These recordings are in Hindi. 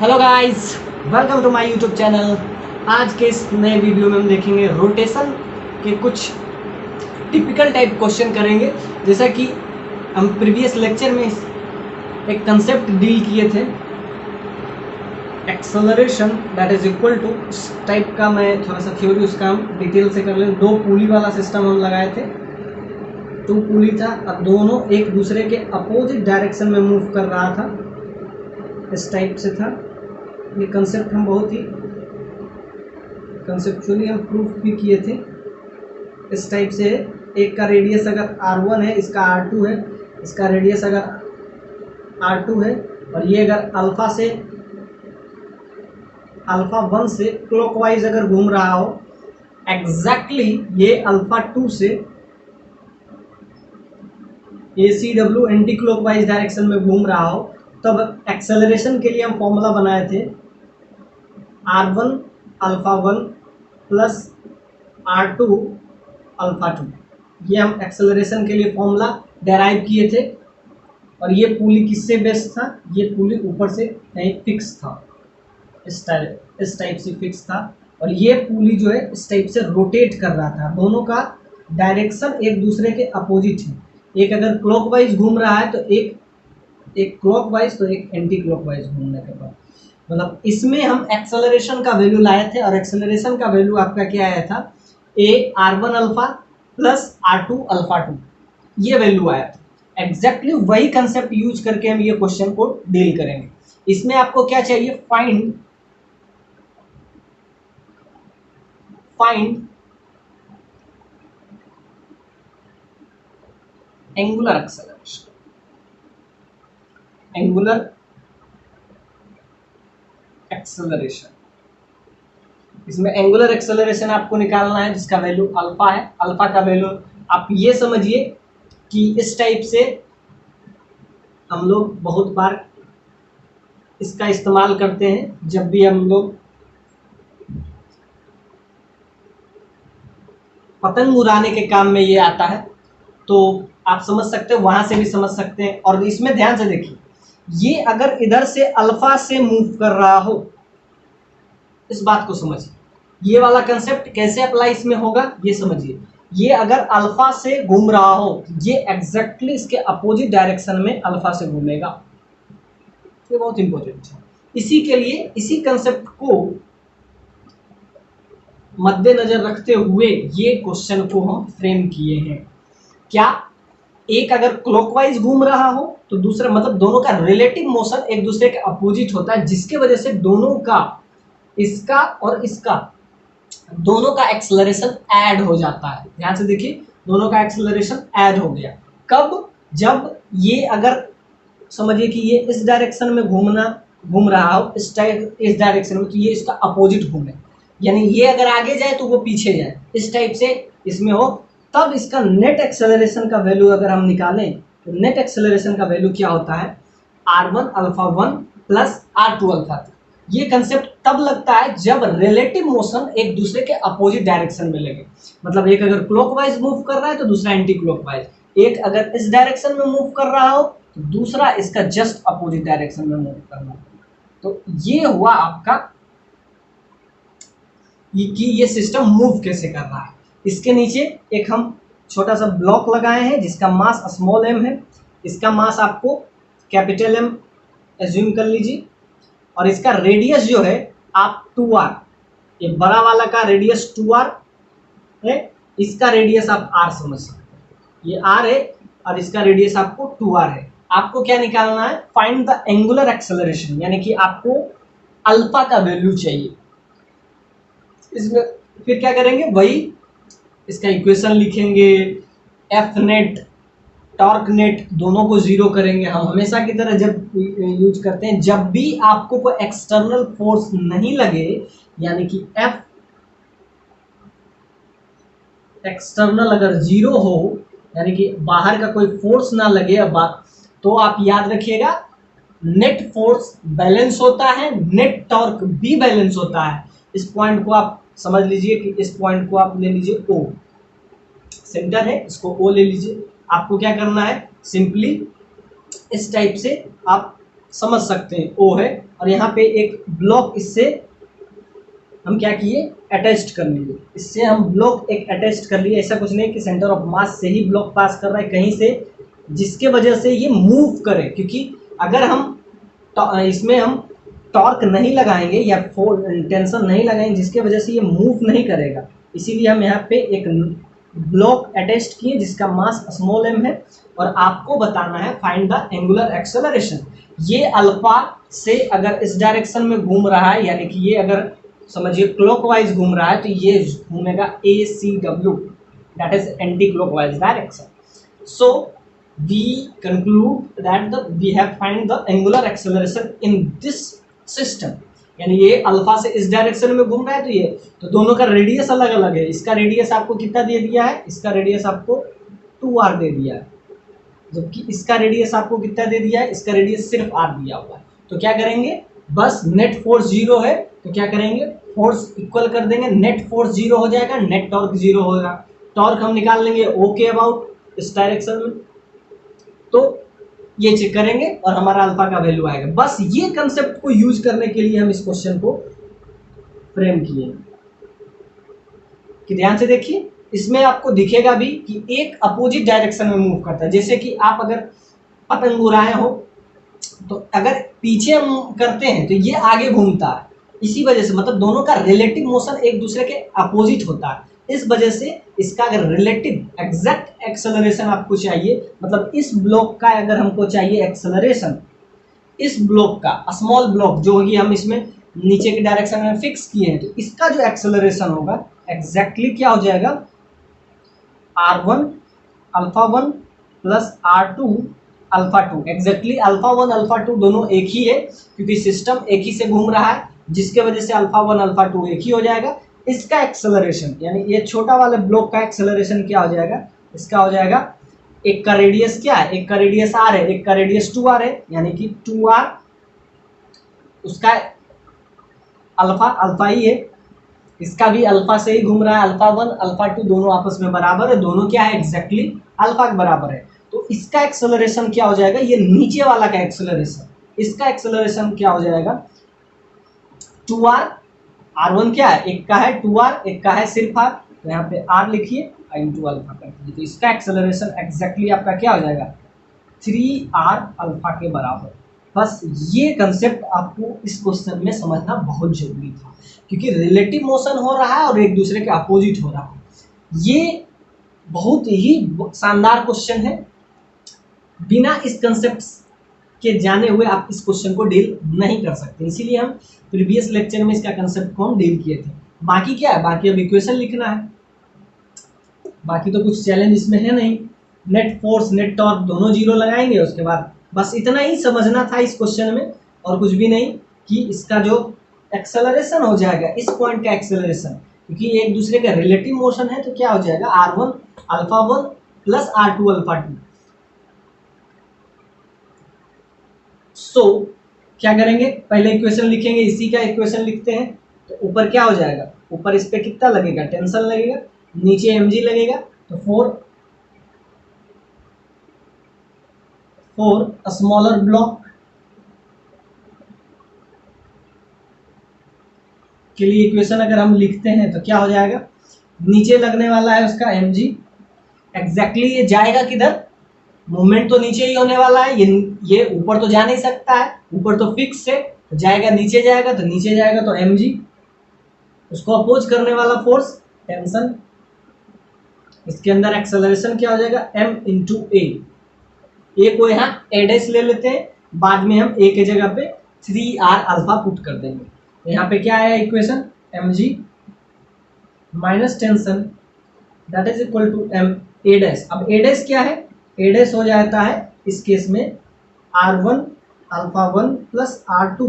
Hello guys, welcome to my YouTube channel. आज के इस नए वीडियो में हम देखेंगे रोटेशन के कुछ टिपिकल टाइप क्वेश्चन करेंगे। जैसा कि हम प्रीवियस लेक्चर में एक कंसेप्ट डील किए थे, acceleration that is equal to, इस टाइप का मैं थोड़ा सा थ्योरी उसका हम डिटेल से कर लें। 2 पुली वाला सिस्टम हम लगाए थे, 2 पुली था और दोनों एक दूसरे के अपोजिट डायरेक्शन में मूव कर रहा था, इस टाइप से था। ये कंसेप्ट हम बहुत ही कंसेप्चुअली हम प्रूफ भी किए थे। इस टाइप से एक का रेडियस अगर r1 है, इसका r2 है, इसका रेडियस अगर r2 है, और ये अगर अल्फा 1 से क्लॉकवाइज अगर घूम रहा हो, एग्जैक्टली ये अल्फा 2 से ACW एंटी क्लॉकवाइज डायरेक्शन में घूम रहा हो, तब एक्सेलरेशन के लिए हम फॉर्मूला बनाए थे r1 alpha 1 plus r2 alpha 2। ये हम एक्सेलरेशन के लिए फॉर्मूला डेराइव किए थे। और ये पुली किससे बेस्ड था? ये पुली ऊपर से कहीं फिक्स था, इस टाइप से फिक्स था। और ये पुली जो है इस टाइप से रोटेट कर रहा था। दोनों का डायरेक्शन एक दूसरे के अपोजिट है। एक अगर क्लॉकवाइज घूम रहा है तो एक क्लॉकवाइज, तो एक एंटी क्लॉकवाइज घूमने के बाद, मतलब इसमें हम एक्सेलरेशन का वैल्यू लाए थे। और एक्सेलरेशन का वैल्यू आपका क्या आया था? r1 alpha plus r2 alpha 2, ये वैल्यू आया था। एग्जैक्टली वही कंसेप्ट यूज करके हम ये क्वेश्चन को डील करेंगे। इसमें आपको क्या चाहिए? Find angular acceleration. Angular acceleration, इसमें एंगुलर एक्सेलरेशन आपको निकालना है जिसका वैल्यू अल्फा है। अल्फा का वैल्यू आप ये समझिए कि इस टाइप से हम लोग बहुत बार इसका इस्तेमाल करते हैं। जब भी हम लोग पतंग उड़ाने के काम में ये आता है, तो आप समझ सकते हैं, वहां से भी समझ सकते हैं। और इसमें ध्यान से देखिए, ये अगर इधर से अल्फा से मूव कर रहा हो, इस बात को समझिए। ये वाला कंसेप्ट कैसे अप्लाई इसमें होगा ये समझिए। ये अगर अल्फा से घूम रहा हो, ये एग्जैक्टली इसके अपोजिट डायरेक्शन में अल्फा से घूमेगा। ये बहुत इंपॉर्टेंट है। इसी के लिए इसी कंसेप्ट को मद्देनजर रखते हुए ये क्वेश्चन को हम फ्रेम किए हैं। क्या एक अगर क्लॉकवाइज घूम रहा हो तो दूसरा, मतलब दोनों का रिलेटिव मोशन एक दूसरे के अपोजिट होता है, जिसके वजह से दोनों का, इसका और इसका, दोनों का एक्सेलरेशन ऐड हो जाता है। ध्यान से देखिए, दोनों का एक्सेलरेशन ऐड हो गया। कब? जब ये अगर समझिए कि ये इस डायरेक्शन में घूम रहा हो, इस डायरेक्शन में, तो ये इसका अपोजिट घूमे, यानी ये अगर आगे जाए तो वो पीछे जाए, इस टाइप से इसमें हो। तब इसका नेट एक्सेलरेशन का वैल्यू अगर हम निकालें तो नेट एक्सेलरेशन का वैल्यू क्या होता है? r1 alpha 1 plus r2 alpha 2। ये कंसेप्ट तब लगता है जब रिलेटिव मोशन एक दूसरे के अपोजिट डायरेक्शन में लगे। मतलब एक अगर क्लॉकवाइज मूव कर रहा है तो दूसरा एंटी क्लॉकवाइज, एक अगर इस डायरेक्शन में मूव कर रहा हो तो दूसरा इसका जस्ट अपोजिट डायरेक्शन में मूव करना। तो ये हुआ आपका कि ये सिस्टम मूव कैसे कर रहा है। इसके नीचे एक हम छोटा सा ब्लॉक लगाए हैं जिसका मास स्मॉल m है। इसका मास आपको कैपिटल M एज्यूम कर लीजिए, और इसका रेडियस जो है आप 2r, ये बड़ा वाला का रेडियस 2r है, इसका रेडियस आप r समझ सकते हैं। ये r है और इसका रेडियस आपको 2r है। आपको क्या निकालना है? फाइंड द एंगुलर एक्सेलरेशन, यानी कि आपको अल्फा का वैल्यू चाहिए। इसमें फिर क्या करेंगे? वही इसका इक्वेशन लिखेंगे, एफ नेट टॉर्क नेट दोनों को 0 करेंगे। हम हमेशा की तरह जब यूज करते हैं, जब भी आपको कोई एक्सटर्नल फोर्स नहीं लगे, यानी कि एफ एक्सटर्नल अगर 0 हो, यानी कि बाहर का कोई फोर्स ना लगे, तो आप याद रखिएगा नेट फोर्स बैलेंस होता है, नेट टॉर्क भी बैलेंस होता है। इस पॉइंट को आप समझ लीजिए कि इस पॉइंट को आप ले लीजिए O, सेंटर है, इसको O ले लीजिए। आपको क्या करना है? सिंपली इस टाइप से आप समझ सकते हैं O है, और यहाँ पे एक ब्लॉक इससे हम क्या किए, अटैच्ड कर लिए। इससे हम ब्लॉक एक अटैच्ड कर लिए। ऐसा कुछ नहीं कि सेंटर ऑफ मास से ही ब्लॉक पास कर रहा है कहीं से, जिसके वजह से ये मूव करे, क्योंकि अगर हम इसमें हम टॉर्क नहीं लगाएंगे या टेंशन नहीं लगाएंगे जिसके वजह से ये मूव नहीं करेगा, इसीलिए हम यहाँ पे एक ब्लॉक अटैच्ड किए जिसका मास स्मॉल m है, और आपको बताना है फाइंड द एंगुलर एक्सेलरेशन। ये अल्फा से अगर इस डायरेक्शन में घूम रहा है, यानी कि ये अगर समझिए क्लॉकवाइज घूम रहा है, तो ये घूमेगा ACW, that is anti clockwise direction. So we conclude that we have find the angular acceleration in this system। यानी ये अल्फा से इस डायरेक्शन में घूम रहा है, तो दोनों का रेडियस अलग अलग है। इसका रेडियस आपको कितना दे दिया है, इसका रेडियस आपको 2r दे दिया है, जबकि इसका रेडियस आपको कितना दे दिया है, इसका रेडियस सिर्फ r दिया हुआ है। तो क्या करेंगे, बस नेट फोर्स जीरो है तो क्या करेंगे, फोर्स इक्वल कर देंगे, नेट फोर्स जीरो हो जाएगा, नेट टॉर्क जीरो होगा। टॉर्क हम निकाल लेंगे O के अबाउट इस डायरेक्शन में, तो ये चेक करेंगे और हमारा अल्फा का वैल्यू आएगा। बस ये कंसेप्ट को यूज करने के लिए हम इस क्वेश्चन को फ्रेम किए। कि ध्यान से देखिए, इसमें आपको दिखेगा भी कि एक अपोजिट डायरेक्शन में मूव करता है। जैसे कि आप अगर पतंग उड़ाए हो, तो अगर पीछे हम करते हैं तो ये आगे घूमता है, इसी वजह से मतलब दोनों का रिलेटिव मोशन एक दूसरे के अपोजिट होता है। इस वजह से इसका अगर रिलेटिव एग्जैक्ट एक्सेलरेशन आपको चाहिए, मतलब इस ब्लॉक का अगर हमको चाहिए एक्सेलरेशन, इस ब्लॉक का स्मॉल ब्लॉक जो होगी हम इसमें नीचे के डायरेक्शन में फिक्स किए हैं, तो इसका जो एक्सेलरेशन होगा एग्जैक्टली क्या हो जाएगा, r1 alpha 1 plus r2 alpha 2। Exactly alpha 1 alpha 2 दोनों एक ही है, क्योंकि सिस्टम एक ही से घूम रहा है, जिसके वजह से अल्फा 1 अल्फा 2 एक ही हो जाएगा। इसका एक्सेलरेशन यानी ये छोटा वाले ब्लॉक का एक्सेलरेशन क्या हो जाएगा, इसका हो जाएगा, एक का रेडियस क्या है, एक का रेडियस r है, एक का रेडियस 2r है, यानी कि 2r, उसका अल्फा अल्फा ही है, इसका भी अल्फा से ही घूम रहा है, अल्फा 1 अल्फा 2 दोनों आपस में बराबर है, दोनों क्या है एग्जैक्टली अल्फा के बराबर है। तो इसका एक्सेलरेशन क्या हो जाएगा, ये नीचे वाला का एक्सेलरेशन, इसका एक्सेलरेशन क्या हो जाएगा, 2r, r1 क्या है, एक का है 2r, एक का है सिर्फ r, तो यहाँ पे r लिखिए इंटू अल्फा कर दीजिए, तो इसका एक्सेलरेशन एग्जैक्टली आपका क्या हो जाएगा, 3r अल्फा के बराबर। बस ये कंसेप्ट आपको इस क्वेश्चन में समझना बहुत जरूरी था, क्योंकि रिलेटिव मोशन हो रहा है और एक दूसरे के अपोजिट हो रहा है। ये बहुत ही शानदार क्वेश्चन है, बिना इस कंसेप्ट के जाने हुए आप इस क्वेश्चन को डील नहीं कर सकते, इसीलिए हम प्रीवियस लेक्चर में इसका कंसेप्ट को हम डील किए थे। बाकी क्या है, बाकी अब इक्वेशन लिखना है, बाकी तो कुछ चैलेंज इसमें है नहीं। नेट फोर्स नेट टॉर्क दोनों जीरो लगाएंगे, उसके बाद बस इतना ही समझना था इस क्वेश्चन में, और कुछ भी नहीं, कि इसका जो एक्सेलरेशन हो जाएगा, इस पॉइंट का एक्सेलरेशन, क्योंकि एक दूसरे का रिलेटिव मोशन है, तो क्या हो जाएगा, r1 alpha 1 plus r2 alpha 2। सो क्या करेंगे, पहले इक्वेशन लिखेंगे, इसी का इक्वेशन लिखते हैं, तो ऊपर क्या हो जाएगा, ऊपर इस पे कितना लगेगा, टेंशन लगेगा, नीचे mg लगेगा, तो 4 स्मॉलर ब्लॉक के लिए इक्वेशन अगर हम लिखते हैं तो क्या हो जाएगा, नीचे लगने वाला है उसका mg, एग्जैक्टली ये जाएगा किधर, मूवमेंट तो नीचे ही होने वाला है, ये ऊपर तो जा नहीं सकता है, ऊपर तो फिक्स है, तो जाएगा नीचे, जाएगा तो नीचे जाएगा, तो mg, उसको अपोज करने वाला फोर्स टेंशन, इसके अंदर एक्सेलरेशन क्या हो जाएगा, m इंटू ए को यहाँ a डैश ले लेते हैं, बाद में हम a के जगह पे 3r अल्फा पुट कर देंगे, तो यहाँ पे क्या आया equation, mg minus tension that is equal to m a dash. अब a डैश क्या है, a डैश हो जाता है इस केस में r1 alpha 1 plus r2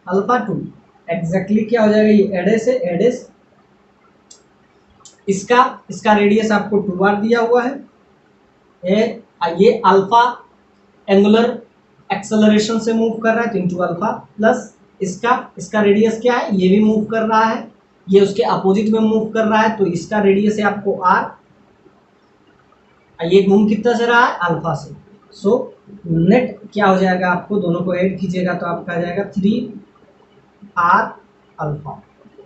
alpha 2, exactly क्या हो जाएगा, ये a डैश है, a डैश, इसका रेडियस आपको 2r दिया हुआ है, ये अल्फा एंगुलर एक्सेलरेशन से मूव कर रहा है, तो इंटू अल्फा, प्लस इसका रेडियस क्या है, ये भी मूव कर रहा है, ये उसके अपोजिट में मूव कर रहा है, तो इसका रेडियस है आपको r, ये घूम कितना से रहा है, अल्फा से, सो नेट क्या हो जाएगा, आपको दोनों को ऐड कीजिएगा तो आपका आ जाएगा 3r अल्फा।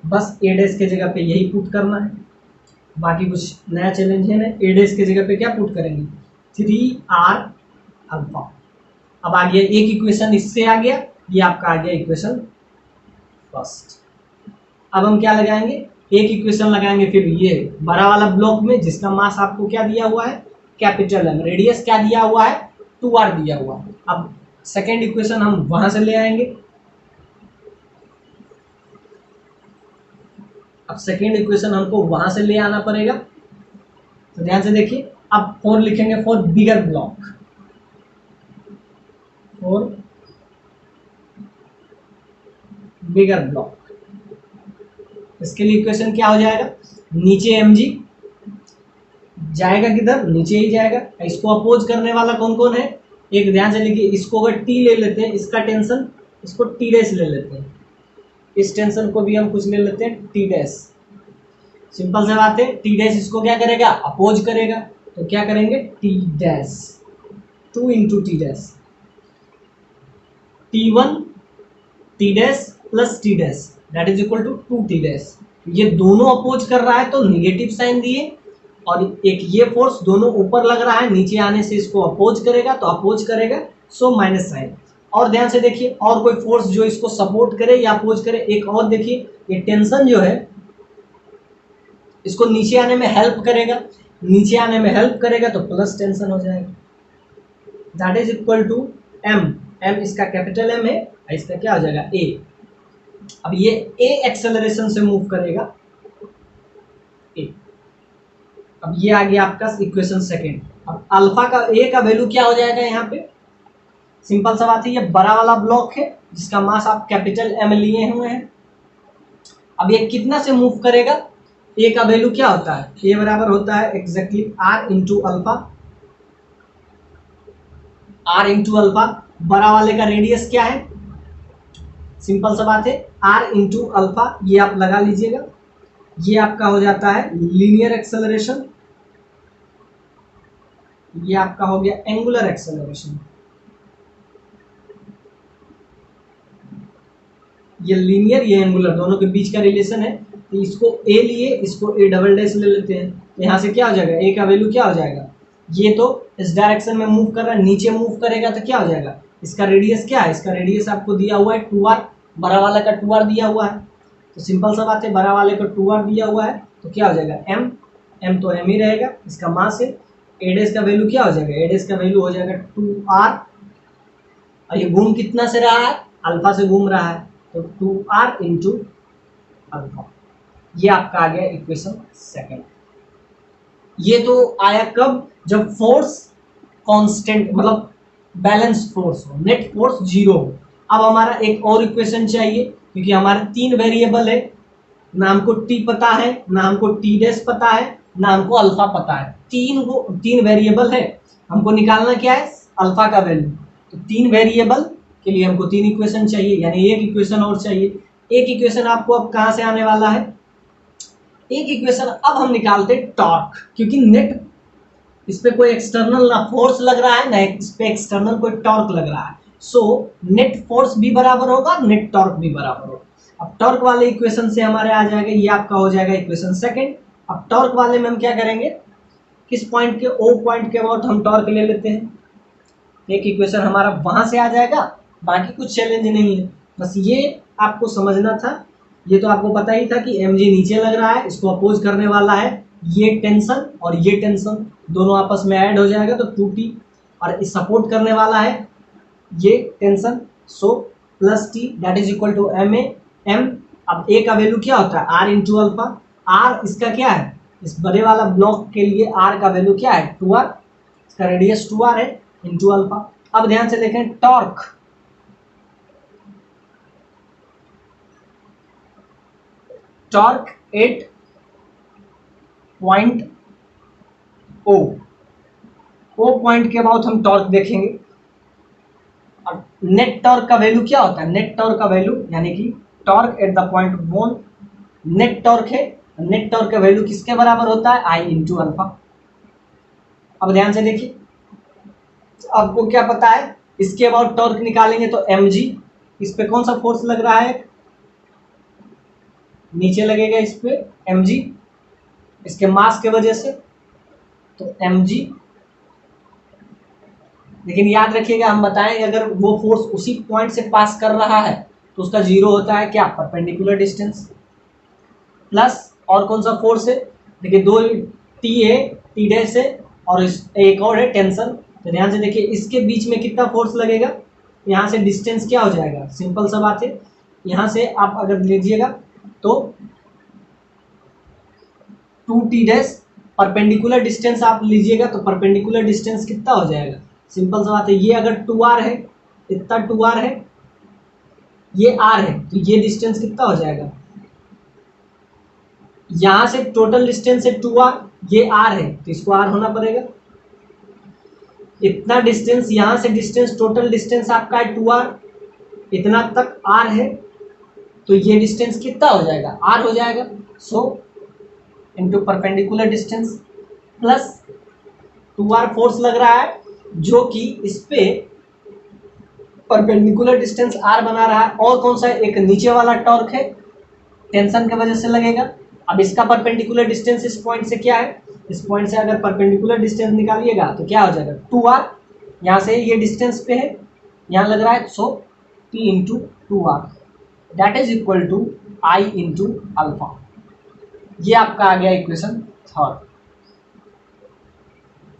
बस ए डैश के जगह पे यही पुट करना है, बाकी कुछ नया चैलेंज है ना। ए डैश के जगह पे क्या पुट करेंगे, 3r अल्फा। अब आ गया एक इक्वेशन, इससे आ गया, ये आपका आ गया इक्वेशन फर्स्ट। अब हम क्या लगाएंगे, एक इक्वेशन लगाएंगे फिर ये बड़ा वाला ब्लॉक में, जिसका मास आपको क्या दिया हुआ है, कैपिटल एम, रेडियस क्या दिया हुआ है, 2r दिया हुआ है। अब सेकेंड इक्वेशन हम वहां से ले आएंगे। अब सेकेंड इक्वेशन हमको वहां से ले आना पड़ेगा, तो ध्यान से देखिए। अब 4 लिखेंगे for bigger block, for bigger block. इसके लिए इक्वेशन क्या हो जाएगा, नीचे mg जाएगा किधर, नीचे ही जाएगा। इसको अपोज करने वाला कौन कौन है, एक ध्यान से लिखिए, इसको अगर t ले लेते हैं, इसका टेंशन, इसको t डैश ले लेते हैं, इस टेंशन को भी हम कुछ ले लेते हैं t डैश। सिंपल से बात है, t डैश इसको क्या करेगा, अपोज करेगा, तो क्या करेंगे t dash 2 into T dash, t1 t dash plus t dash that is equal to 2t dash. ये दोनों अपोज कर रहा है तो निगेटिव साइन दिए, और एक ये फोर्स दोनों ऊपर लग रहा है, नीचे आने से इसको अपोज करेगा, तो अपोज करेगा सो माइनस साइन। और ध्यान से देखिए, और कोई फोर्स जो इसको सपोर्ट करे या अपोज करे, एक और देखिए, ये टेंशन जो है इसको नीचे आने में हेल्प करेगा, नीचे आने में हेल्प करेगा तो प्लस टेंशन हो जाएगा, that is equal to M. M इसका कैपिटल एम है, इसका क्या हो जाएगा ए। अब ये ए एक्सेलरेशन से मूव करेगा ए। अब ये आ गया आपका इक्वेशन सेकेंड। अब अल्फा का ए का वैल्यू क्या हो जाएगा, यहाँ पे सिंपल सा बात है, ये बड़ा वाला ब्लॉक है जिसका मास आप कैपिटल एम लिए हुए हैं। अब ये कितना से मूव करेगा, ए का वैल्यू क्या होता है, ए बराबर होता है exactly R into alpha. R into alpha, बड़ा वाले का रेडियस क्या है, सिंपल सा बात है, आर इंटू अल्फा, ये आप लगा लीजिएगा। ये आपका हो जाता है लीनियर एक्सेलरेशन, ये आपका हो गया एंगुलर एक्सेलरेशन। ये लीनियर ये एंगुलर दोनों के बीच का रिलेशन है, तो इसको ए लिए, इसको ए डबल डैश ले लेते हैं, तो यहाँ से क्या हो जाएगा, ए का वैल्यू क्या हो जाएगा, ये तो इस डायरेक्शन में मूव कर रहा है, नीचे मूव करेगा तो क्या हो जाएगा, इसका रेडियस क्या है, इसका रेडियस आपको दिया हुआ है 2r, बड़ा वाला का 2r दिया हुआ है, तो सिंपल सा बात है, बड़ा वाले को 2r दिया हुआ है तो क्या हो जाएगा m, m तो m ही रहेगा, इसका मास है। ए डैश का वैल्यू क्या हो जाएगा, ए डैश का वैल्यू हो जाएगा 2r, और ये घूम कितना से रहा है, अल्फा से घूम रहा है, तो 2r इंटू अल्फा। ये आपका आ गया इक्वेशन सेकेंड। ये तो आया कब, जब फोर्स कांस्टेंट मतलब बैलेंस फोर्स हो, नेट फोर्स जीरो हो। अब हमारा एक और इक्वेशन चाहिए, क्योंकि हमारे 3 वेरिएबल है, ना हमको टी पता है, ना हमको टी डैश पता है, ना हमको अल्फा पता है। 3 वेरिएबल है, हमको निकालना क्या है, अल्फा का वैल्यू। तो 3 वेरिएबल के लिए हमको 3 इक्वेशन चाहिए, यानी एक इक्वेशन और चाहिए। एक इक्वेशन आपको अब कहाँ से आने वाला है, एक इक्वेशन अब हम निकालते टॉर्क, क्योंकि नेट इस पे कोई एक्सटर्नल ना फोर्स लग रहा है, ना इस पे एक्सटर्नल कोई टॉर्क लग रहा है, सो नेट फोर्स भी बराबर होगा, नेट टॉर्क भी बराबर होगा। अब टॉर्क वाले इक्वेशन से हमारे आ जाएगा, ये आपका हो जाएगा इक्वेशन सेकंड। अब टॉर्क वाले में हम क्या करेंगे, किस पॉइंट के, ओ पॉइंट के अबाउट हम टॉर्क ले लेते हैं, एक इक्वेशन हमारा वहां से आ जाएगा, बाकी कुछ चैलेंज नहीं है, बस ये आपको समझना था। ये तो आपको पता ही था कि mg नीचे लग रहा है, इसको अपोज करने वाला है ये टेंशन, और ये टेंशन दोनों आपस में ऐड हो जाएगा तो 2t, और इस सपोर्ट करने वाला है ये tension, so plus T that is equal to M A M. अब ए का वैल्यू क्या होता है, आर इंटू अल्फा। आर इसका क्या है, इस बड़े वाला ब्लॉक के लिए आर का वैल्यू क्या है 2r, इसका रेडियस 2r है इंटू अल्फा। अब ध्यान से देखें torque, torque at point O, O point के बाद हम टॉर्क देखेंगे। और नेट टॉर्क का वैल्यू क्या होता है, नेट टॉर्क का वैल्यू यानी कि torque at the point one, net torque है, नेट टॉर्क का वैल्यू किसके बराबर होता है, आई इंटू अल्फा। अब ध्यान से देखिए, आपको क्या पता है, इसके अबाउट टॉर्क निकालेंगे तो mg, इस पे कौन सा फोर्स लग रहा है, नीचे लगेगा इस पे mg, इसके मास के वजह से, तो mg। लेकिन याद रखिएगा, हम बताएं अगर वो फोर्स उसी पॉइंट से पास कर रहा है तो उसका जीरो होता है क्या, परपेंडिकुलर डिस्टेंस। प्लस और कौन सा फोर्स है, देखिए दो टी है, टी डैश है, और एक और है टेंशन। तो ध्यान से देखिए इसके बीच में कितना फोर्स लगेगा, यहाँ से डिस्टेंस क्या हो जाएगा, सिंपल सा बात है, यहाँ से आप अगर लीजिएगा तो 2t डैश, परपेंडिकुलर डिस्टेंस आप लीजिएगा तो परपेंडिकुलर डिस्टेंस कितना हो जाएगा, सिंपल सा बात है, ये अगर 2r है, इतना 2r है, ये r है, तो ये डिस्टेंस कितना हो जाएगा, यहां से टोटल डिस्टेंस है 2r, ये r है तो इसको r होना पड़ेगा, इतना डिस्टेंस, यहां से डिस्टेंस, टोटल डिस्टेंस आपका है 2r, इतना तक r है, तो ये डिस्टेंस कितना हो जाएगा, r हो जाएगा। सो into perpendicular distance plus 2r force लग रहा है जो कि इस पे परपेंडिकुलर डिस्टेंस r बना रहा है, और कौन सा एक नीचे वाला टॉर्क है, टेंशन की वजह से लगेगा। अब इसका परपेंडिकुलर डिस्टेंस इस पॉइंट से क्या है, इस पॉइंट से अगर परपेंडिकुलर डिस्टेंस निकालिएगा तो क्या हो जाएगा 2r, यहाँ से ये डिस्टेंस पे है, यहाँ लग रहा है, so t into 2r that is equal to I into alpha. ये आपका आ गया इक्वेशन थर्ड।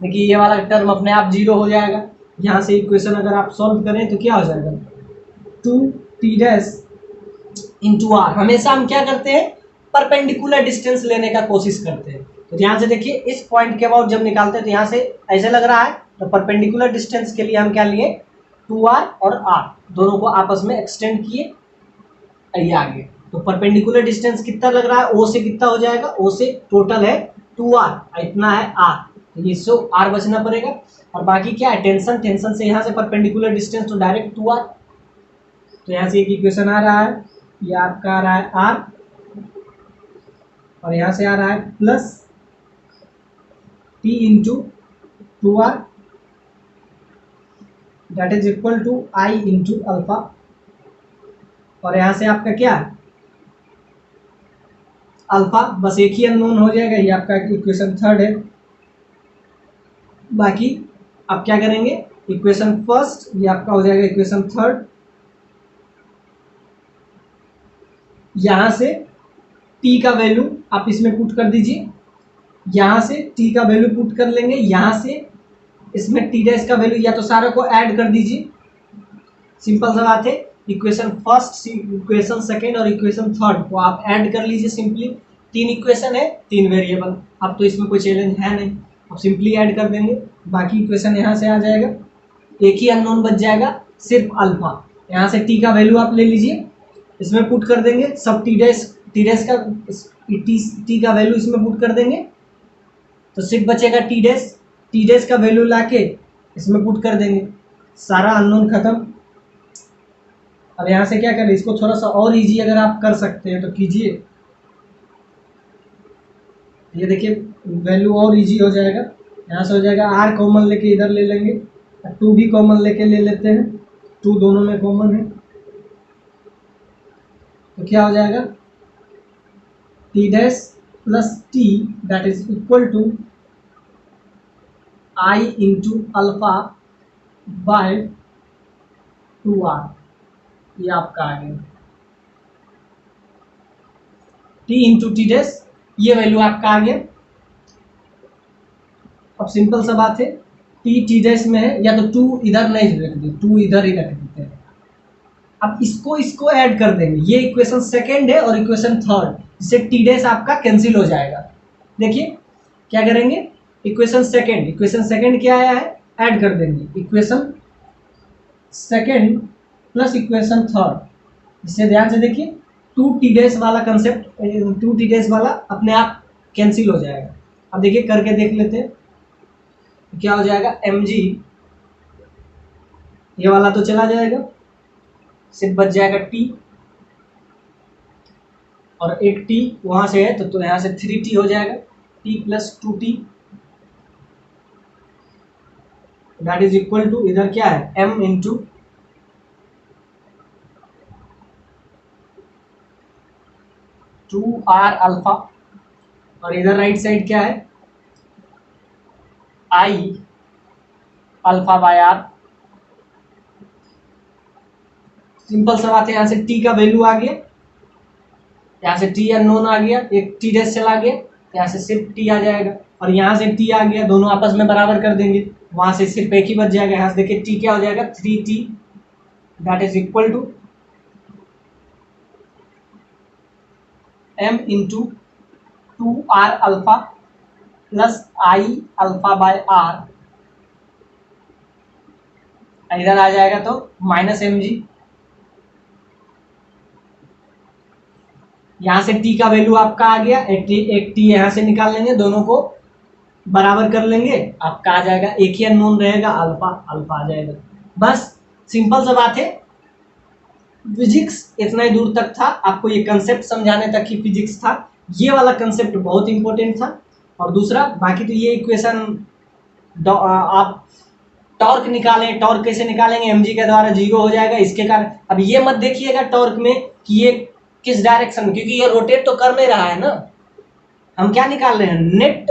देखिए ये वाला टर्म अपने आप जीरो हो जाएगा, यहाँ से इक्वेशन अगर आप सॉल्व करें तो क्या हो जाएगा, 2t डैश इंटू आर। हमेशा हम क्या करते हैं, परपेंडिकुलर डिस्टेंस लेने का कोशिश करते हैं। तो ध्यान से देखिए इस पॉइंट के अबाउट जब निकालते हैं तो यहाँ से ऐसे लग रहा है, तो परपेंडिकुलर डिस्टेंस के लिए हम क्या लिए, 2r और r दोनों को आपस में एक्सटेंड किए, ये आगे। तो परपेंडिकुलर डिस्टेंस कितना लग रहा है, o से कितना हो जाएगा, o से टोटल है 2r, इतना है r, तो ये सो r बचना पड़ेगा। और बाकी क्या है, टेंशन, टेंशन से यहाँ से परपेंडिकुलर डिस्टेंस तो डायरेक्ट 2r, तो यहाँ से एक इक्वेशन आ रहा है, ये आपका आ रहा है r, और यहाँ से आ रहा है plus t into 2r that is equal to I into alpha, और यहाँ से आपका क्या, अल्फा, बस एक ही अननोन हो जाएगा, ये आपका इक्वेशन थर्ड है। बाकी आप क्या करेंगे, इक्वेशन फर्स्ट ये आपका हो जाएगा इक्वेशन थर्ड, यहां से t का वैल्यू आप इसमें पुट कर दीजिए, यहां से t का वैल्यू पुट कर लेंगे, यहां से इसमें t डैश का वैल्यू, या तो सारा को ऐड कर दीजिए, सिंपल सा बात है, इक्वेशन फर्स्ट, इक्वेशन सेकेंड और इक्वेशन थर्ड को आप ऐड कर लीजिए सिंपली, तीन इक्वेशन है, तीन वेरिएबल, अब तो इसमें कोई चैलेंज है नहीं, अब सिंपली ऐड कर देंगे, बाकी इक्वेशन यहाँ से आ जाएगा, एक ही अननोन बच जाएगा सिर्फ अल्फा, यहाँ से t का वैल्यू आप ले लीजिए, इसमें पुट कर देंगे सब, टी डैश का t का वैल्यू इसमें पुट कर देंगे, तो सिर्फ बचेगा टी डैश का वैल्यू लाके इसमें पुट कर देंगे, सारा अननोन खत्म। अब यहाँ से क्या करें, इसको थोड़ा सा और इजी अगर आप कर सकते हैं तो कीजिए, ये देखिए वैल्यू और इजी हो जाएगा, यहाँ से हो जाएगा r कॉमन लेके इधर ले लेंगे, 2 भी कॉमन लेके ले लेते हैं, 2 दोनों में कॉमन है, तो क्या हो जाएगा t dash plus t that is equal to I into alpha by 2r, ये आपका आ गया t इंटू टी डैश, ये वैल्यू आपका आ गया। अब सिंपल सा बात है, टी डैश में है, या तो 2 इधर नहीं रख दे, 2 इधर ही रख देते हैं, अब इसको ऐड कर देंगे, ये इक्वेशन सेकेंड है और इक्वेशन थर्ड, जिससे टी डैश आपका कैंसिल हो जाएगा। देखिए क्या करेंगे, इक्वेशन सेकेंड क्या आया है, ऐड कर देंगे equation second plus equation third, इससे ध्यान से देखिए 2t डैश वाला कंसेप्ट, 2t डैश वाला अपने आप कैंसिल हो जाएगा। अब देखिए करके देख लेते हैं क्या हो जाएगा, mg, ये वाला तो चला जाएगा, सिर्फ बच जाएगा t, और एक t वहां से है तो यहाँ से 3t हो जाएगा, t plus 2t, that is equal to, इधर क्या है m इंटू 2r अल्फा, और इधर राइट साइड क्या है i alpha by r। Simple सा बात है, यहाँ से t का वैल्यू आ गया, यहाँ से t अननोन आ गया, एक t डैश चला गया, यहाँ से सिर्फ t आ जाएगा, और यहाँ से t आ गया, दोनों आपस में बराबर कर देंगे, वहां से सिर्फ एक ही बच जाएगा। यहाँ से देखिए t क्या हो जाएगा 3t, that is equal to m into 2r alpha plus i alpha by r, इधर आ जाएगा तो माइनस mg। यहाँ से t का वैल्यू आपका आ गया, एक t यहाँ से निकाल लेंगे, दोनों को बराबर कर लेंगे, आपका आ जाएगा, एक ही अननोन रहेगा अल्फा, अल्फा आ जाएगा। बस सिंपल सा बात है, फिजिक्स इतना ही दूर तक था, आपको ये कंसेप्ट समझाने तक ही फिजिक्स था, ये वाला कंसेप्ट बहुत इंपॉर्टेंट था। और दूसरा बाकी तो ये इक्वेशन आप टॉर्क निकालें, टॉर्क कैसे निकालेंगे, mg के द्वारा 0 हो जाएगा इसके कारण। अब ये मत देखिएगा टॉर्क में कि ये किस डायरेक्शन में, क्योंकि ये रोटेट तो कर नहीं रहा है ना, हम क्या निकाल रहे हैं नेट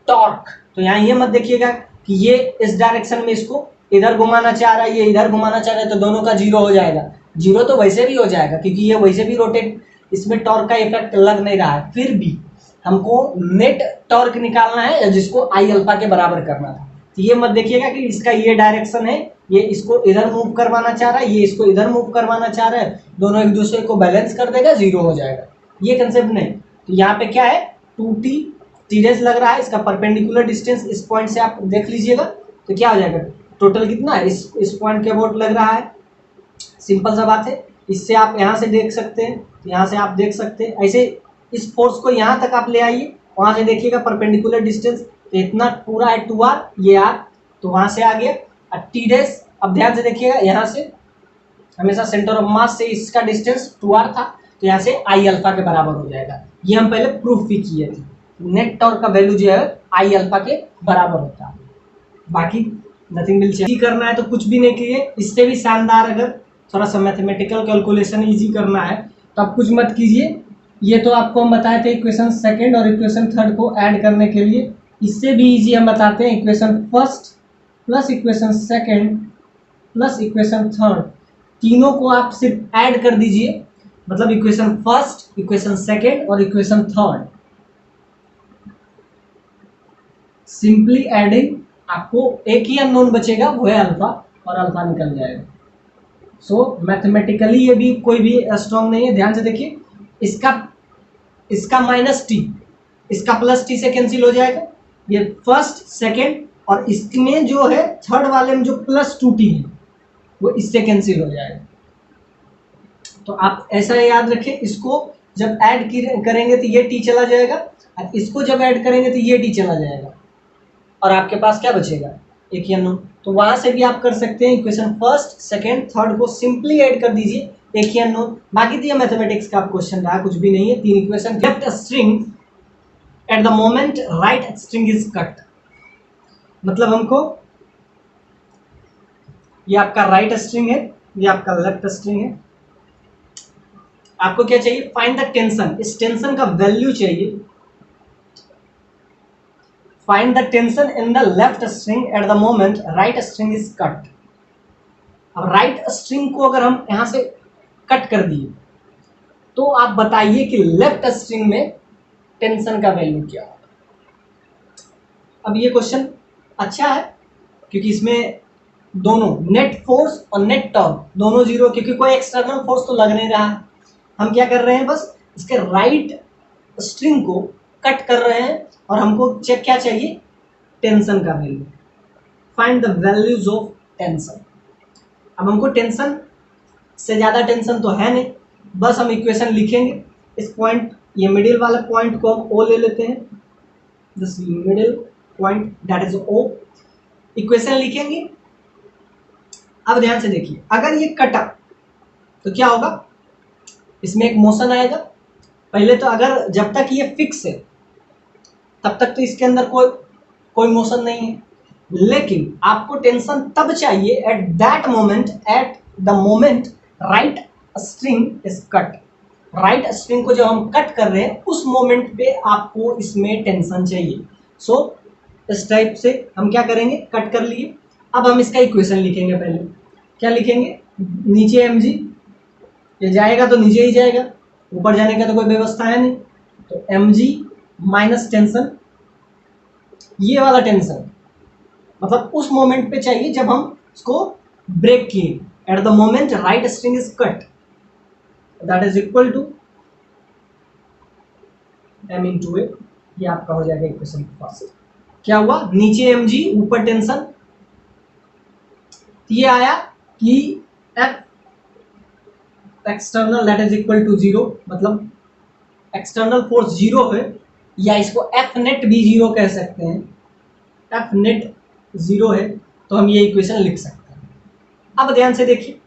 टॉर्क। तो यहाँ ये मत देखिएगा कि ये इस डायरेक्शन में इसको इधर घुमाना चाह रहा है, ये इधर घुमाना चाह रहा है, तो दोनों का 0 हो जाएगा। 0 तो वैसे भी हो जाएगा क्योंकि ये वैसे भी रोटेट, इसमें टॉर्क का इफेक्ट लग नहीं रहा है, फिर भी हमको नेट टॉर्क निकालना है जिसको आई अल्फा के बराबर करना था। तो ये मत देखिएगा कि इसका ये डायरेक्शन है, ये इसको इधर मूव करवाना चाह रहा है, ये इसको इधर मूव करवाना चाह रहा है, दोनों एक दूसरे को बैलेंस कर देगा, 0 हो जाएगा, ये कंसेप्ट नहीं। तो यहाँ पे क्या है 2t, टीरेस लग रहा है, इसका परपेंडिकुलर डिस्टेंस इस पॉइंट से आप देख लीजिएगा, तो क्या हो जाएगा टोटल कितना है, इस पॉइंट के अबाउट लग रहा है। सिंपल सा बात है, इससे आप यहाँ से देख सकते हैं, यहाँ से आप देख सकते हैं, ऐसे इस फोर्स को यहाँ तक आप ले आइए, वहाँ से देखिएगा परपेंडिकुलर डिस्टेंस, तो इतना पूरा है 2r, ये r, तो वहाँ से आ गया। और टी डैश, अब ध्यान से देखिएगा, यहाँ से हमेशा सेंटर ऑफ मास से इसका डिस्टेंस 2r था, तो यहाँ से आई अल्फा के बराबर हो जाएगा। ये हम पहले प्रूफ भी किए थे, नेट टॉर्क का वैल्यू जो है आई अल्फा के बराबर होता है। बाकी नथिंग विल चेंज। करना है तो कुछ भी नहीं किए, इससे भी शानदार अगर थोड़ा सा मैथमेटिकल कैलकुलेशन इजी करना है तो आप कुछ मत कीजिए। ये तो आपको हम बताए थे इक्वेशन सेकंड और इक्वेशन थर्ड को ऐड करने के लिए, इससे भी इजी हम बताते हैं equation first plus equation second plus equation third, तीनों को आप सिर्फ ऐड कर दीजिए, मतलब इक्वेशन फर्स्ट, इक्वेशन सेकंड और इक्वेशन थर्ड, सिंपली एडिंग आपको एक ही अननोन बचेगा, वो है अल्फा, और अल्फा निकल जाएगा। सो मैथमेटिकली ये भी कोई भी स्ट्रॉन्ग नहीं है। ध्यान से देखिए, इसका माइनस टी, इसका प्लस टी से कैंसिल हो जाएगा, ये फर्स्ट सेकंड, और इसमें जो है थर्ड वाले में जो प्लस 2t है वो इससे कैंसिल हो जाएगा। तो आप ऐसा याद रखें, इसको जब ऐड करेंगे तो ये t चला जाएगा, और इसको जब ऐड करेंगे तो ये t चला जाएगा, और आपके पास क्या बचेगा, एक ही अननोन। तो वहां से भी आप कर सकते हैं, इक्वेशन फर्स्ट सेकंड थर्ड को सिंपली ऐड कर दीजिए, एक ही अननोन। बाकी तो ये मैथमेटिक्स का क्वेश्चन रहा, कुछ भी नहीं है। 3 equation. Left string eight the moment right string is cut, मतलब हमको, ये आपका राइट स्ट्रिंग है, ये आपका लेफ्ट स्ट्रिंग है, आपको क्या चाहिए, फाइंड द टेंशन, इस टेंशन का वैल्यू चाहिए। Find the tension in the left string eight the moment right string is cut. अब राइट स्ट्रिंग को अगर हम यहां से कट कर दिए तो आप बताइए कि लेफ्ट स्ट्रिंग में टेंशन का वैल्यू क्या होगा। अब ये क्वेश्चन अच्छा है क्योंकि इसमें दोनों नेट फोर्स और नेट टॉर्क दोनों 0, क्योंकि कोई एक्सटर्नल फोर्स तो लग नहीं रहा है। हम क्या कर रहे हैं, बस इसके राइट स्ट्रिंग को कट कर रहे हैं, और हमको चेक क्या चाहिए, टेंशन का value. Find the values of tension. अब हमको टेंशन से ज़्यादा टेंशन तो है नहीं, बस हम इक्वेशन लिखेंगे। इस पॉइंट, ये मिडिल वाले पॉइंट को हम ओ ले लेते हैं, this middle point that is O. Equation लिखेंगे। अब ध्यान से देखिए, अगर ये कटा तो क्या होगा, इसमें एक मोशन आएगा। पहले तो अगर जब तक ये फिक्स है तब तक तो इसके अंदर कोई मोशन नहीं है, लेकिन आपको टेंशन तब चाहिए at that moment, eight the moment right string is cut. Right string को जब हम कट कर रहे हैं उस मोमेंट पे आपको इसमें टेंशन चाहिए। सो इस टाइप से हम क्या करेंगे, कट कर लिए। अब हम इसका इक्वेशन लिखेंगे। पहले क्या लिखेंगे, नीचे एम जी, ये जाएगा तो नीचे ही जाएगा, ऊपर जाने का तो कोई व्यवस्था है नहीं। तो एम जी माइनस टेंशन, ये वाला टेंशन मतलब उस मोमेंट पे चाहिए जब हम इसको ब्रेक किए। At the moment right string is cut, that is equal to M into A. ये आपका हो जाएगा इक्वेशन फर्स्ट। क्या हुआ, नीचे एम जी ऊपर टेंशन। ये आया कि F external that is equal to zero, मतलब एक्सटर्नल फोर्स जीरो है, या इसको एफ नेट भी जीरो कह सकते हैं। एफ नेट जीरो है तो हम ये इक्वेशन लिख सकते हैं। अब ध्यान से देखिए,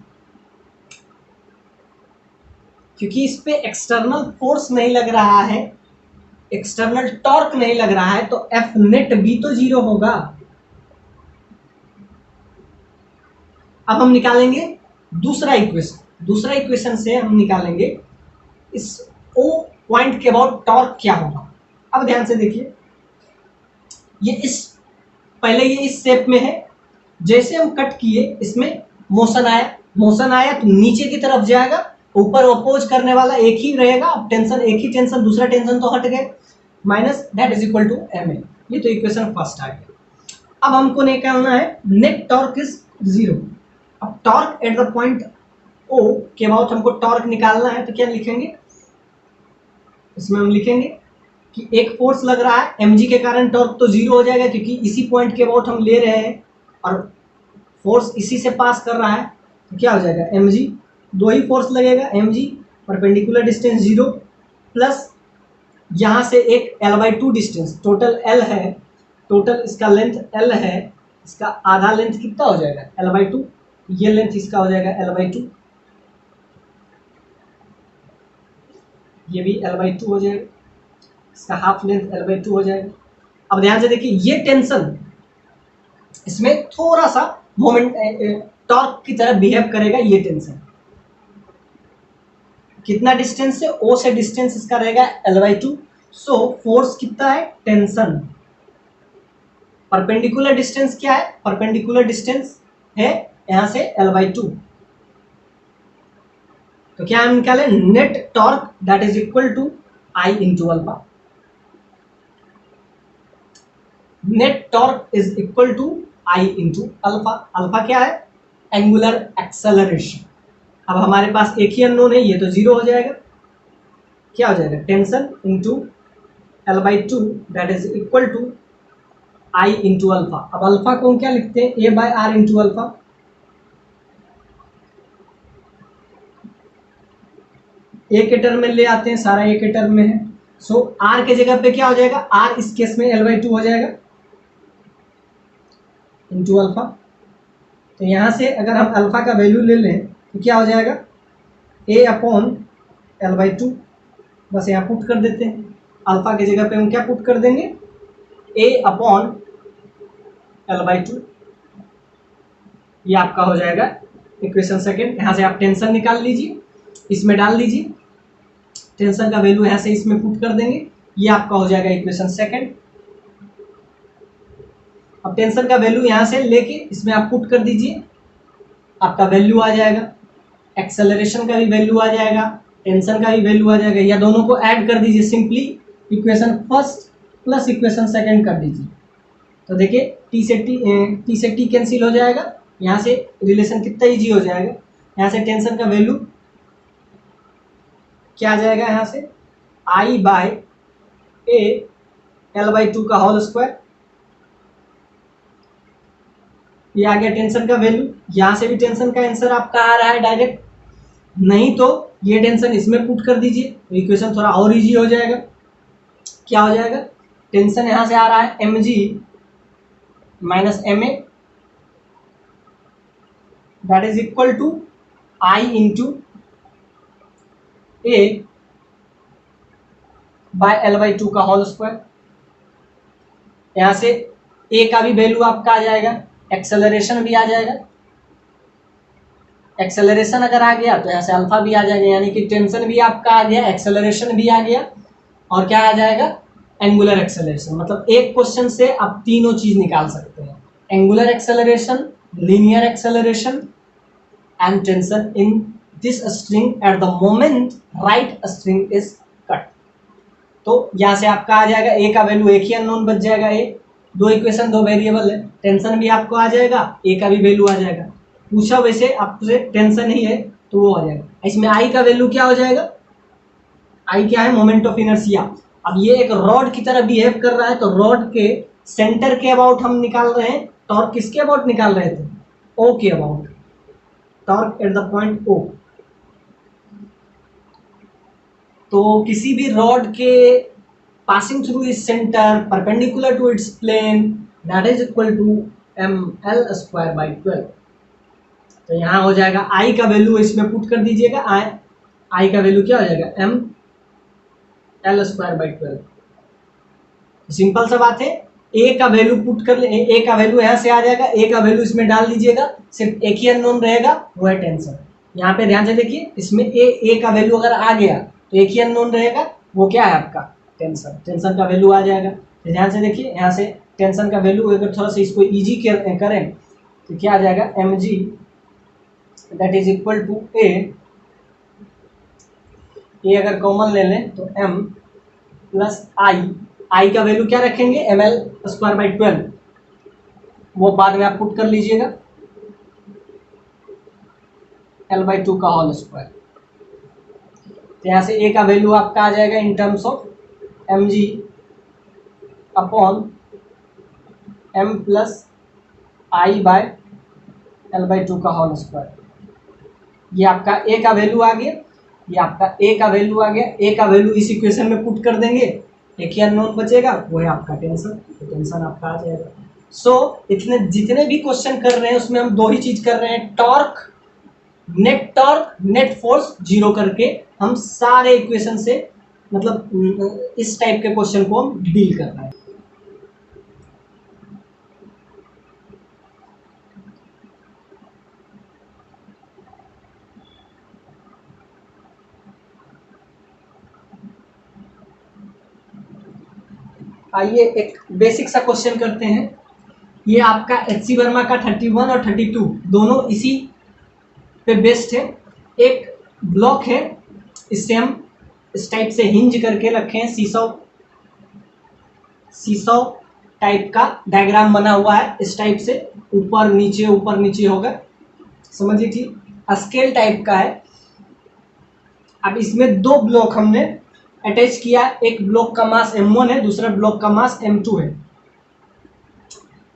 क्योंकि इस पे एक्सटर्नल फोर्स नहीं लग रहा है, एक्सटर्नल टॉर्क नहीं लग रहा है, तो एफ नेट भी तो जीरो होगा। अब हम निकालेंगे दूसरा इक्वेशन। दूसरा इक्वेशन से हम निकालेंगे इस ओ पॉइंट के अबाउट टॉर्क क्या होगा। अब ध्यान से देखिए, ये इस पहले ये इस शेप में है, जैसे हम कट किए इसमें मोशन आया, मोशन आया तो नीचे की तरफ जाएगा, ऊपर अपोज करने वाला एक ही रहेगा। अब टेंशन एक ही टेंशन, दूसरा टेंशन तो हट गए, minus that is equal to M A. ये तो इक्वेशन फर्स्ट आ गया। अब हमको निकालना है नेट टॉर्क इज जीरो। अब torque at the point O के अबाउट हमको टॉर्क निकालना है, तो क्या लिखेंगे, इसमें हम लिखेंगे कि एक फोर्स लग रहा है एम के कारण टॉर्क तो जीरो हो जाएगा, क्योंकि इसी पॉइंट के अबाउट हम ले रहे हैं और फोर्स इसी से पास कर रहा है। तो क्या हो जाएगा, एम जी, दो ही फोर्स लगेगा, M G perpendicular distance zero, plus यहाँ से एक L by two distance, total L है, टोटल इसका लेंथ एल है, इसका आधा लेंथ कितना हो जाएगा, एल बाई टू। ये लेंथ इसका हो जाएगा एल बाई टू, ये भी एल बाई टू हो जाएगा, इसका half length L by to हो जाएगा। अब ध्यान से देखिए, ये टेंशन इसमें थोड़ा सा मोमेंट टॉर्क की तरह बिहेव करेगा। ये टेंशन कितना डिस्टेंस से, ओ से डिस्टेंस इसका रहेगा L by to. So force कितना है, टेंशन। परपेंडिकुलर डिस्टेंस क्या है, परपेंडिकुलर डिस्टेंस है यहां से एल बाई टू। तो क्या हम निकाले, net torque that is equal to I into alpha. Net torque is equal to I into alpha. Alpha क्या है, एंगुलर एक्सेलरेशन। अब हमारे पास एक ही अननोन है, ये तो जीरो हो जाएगा। क्या हो जाएगा, tension into L by two that is equal to I into alpha. अब अल्फा को हम क्या लिखते हैं, A by R into alpha. ए के टर्म में ले आते हैं, सारा ए के टर्म में है। सो आर के जगह पे क्या हो जाएगा, आर इस केस में एल बाई टू हो जाएगा इंटू अल्फा। तो यहां से अगर हम अल्फा का वैल्यू ले लें तो क्या हो जाएगा, ए अपॉन एल बाई टू। बस यहाँ पुट कर देते हैं, अल्फा की जगह पे हम क्या पुट कर देंगे, ए अपॉन एल बाई टू। ये आपका हो जाएगा इक्वेशन सेकेंड। यहाँ से आप टेंशन निकाल लीजिए, इसमें डाल लीजिए, टेंशन का वैल्यू यहाँ से इसमें पुट कर देंगे। ये आपका हो जाएगा इक्वेशन सेकेंड। अब टेंशन का वैल्यू यहाँ से लेके इसमें आप पुट कर दीजिए, आपका वैल्यू आ जाएगा, एक्सेलरेशन का भी वैल्यू आ जाएगा, टेंशन का भी वैल्यू आ जाएगा, या दोनों को ऐड कर दीजिए, simply equation first plus equation second कर दीजिए। तो देखिए टी से टी कैंसिल हो जाएगा, यहाँ से रिलेशन कितना ईजी हो जाएगा। यहाँ से टेंशन का वैल्यू क्या आ जाएगा, यहाँ से I by A L by two का होल स्क्वायर। ये आ गया टेंशन का वैल्यू। यहाँ से भी टेंशन का आंसर आपका आ रहा है डायरेक्ट, नहीं तो ये टेंशन इसमें पुट कर दीजिए, इक्वेशन थोड़ा और इजी हो जाएगा। क्या हो जाएगा, टेंशन यहाँ से आ रहा है M G minus M A that is equal to I into A by L by two का होल स्क्वायर। यहाँ से ए का भी वैल्यू आपका आ जाएगा, एक्सेलरेशन भी आ जाएगा। एक्सेलरेशन अगर आ गया तो यहाँ से अल्फा भी आ जाएगा, यानी कि टेंशन भी आपका आ गया, एक्सेलरेशन भी आ गया, और क्या आ जाएगा, एंगुलर एक्सेलरेशन। मतलब एक क्वेश्चन से आप तीनों चीज निकाल सकते हैं, angular acceleration, linear acceleration and tension in this string eight the moment right string is cut. तो यहाँ से आपका आ जाएगा ए का वैल्यू, एक ही अननोन बच जाएगा, ए, दो इक्वेशन दो वेरिएबल है, टेंशन भी आपको आ जाएगा, ए का भी वैल्यू आ जाएगा। पूछा वैसे आपसे टेंशन ही है तो वो आ जाएगा। इसमें आई का वैल्यू क्या हो जाएगा, आई क्या है, मोमेंट ऑफ इनर्शिया। अब ये एक रॉड की तरह बिहेव कर रहा है, तो रॉड के सेंटर के अबाउट हम निकाल रहे हैं, टॉर्क किसके अबाउट निकाल रहे थे, ओ के about, torque at the point O. तो किसी भी रॉड के पासिंग थ्रू इस centre perpendicular to its plane that is equal to ml²/12। तो यहाँ हो जाएगा आई का वैल्यू इसमें पुट कर दीजिएगा, आई का वैल्यू क्या हो जाएगा, ml²/12। सिंपल सा बात है, ए का वैल्यू पुट कर ले, ए का वैल्यू यहाँ से आ जाएगा, ए का वैल्यू इसमें डाल दीजिएगा, सिर्फ एक ही अननोन रहेगा, वो है टेंशन। यहाँ पे ध्यान से देखिए, इसमें ए का वैल्यू अगर आ गया तो एक ही अननोन रहेगा, वो क्या है आपका, टेंशन। टेंशन का वैल्यू आ जाएगा। तो ध्यान से देखिए, यहाँ से टेंशन का वैल्यू अगर थोड़ा सा इसको इजी करें तो क्या आ जाएगा, mg that is equal to A अगर कॉमन ले लें तो m प्लस आई का वैल्यू क्या रखेंगे, ml²/12, वो बाद में आप पुट कर लीजिएगा, l/2 का होल स्क्वायर। तो यहाँ से ए का वैल्यू आपका आ जाएगा in terms of mg upon m plus i/l/2 का होल स्क्वायर। ये आपका ए का वैल्यू आ गया, ये आपका ए का वैल्यू आ गया, ए का वैल्यू इस इक्वेशन में पुट कर देंगे, एक ही अननोन बचेगा, वो है आपका टेंशन। तो टेंशन आपका आ जाएगा। सो इतने जितने भी क्वेश्चन कर रहे हैं उसमें हम दो ही चीज कर रहे हैं, टॉर्क नेट फोर्स जीरो करके हम सारे इक्वेशन से, मतलब इस टाइप के क्वेश्चन को हम डील कर रहे हैं। आइए एक बेसिक सा क्वेश्चन करते हैं। ये आपका एच.सी. वर्मा का 31 और 32 दोनों इसी पे बेस्ड है। एक ब्लॉक है, इससे हम इस टाइप से हिंज करके रखे हैं, सीसॉ टाइप का डायग्राम बना हुआ है, इस टाइप से ऊपर नीचे होगा, समझिए ठीक, स्केल टाइप का है। अब इसमें दो ब्लॉक हमने अटैच किया, एक ब्लॉक का मास m1 है, दूसरा ब्लॉक का मास m2 है,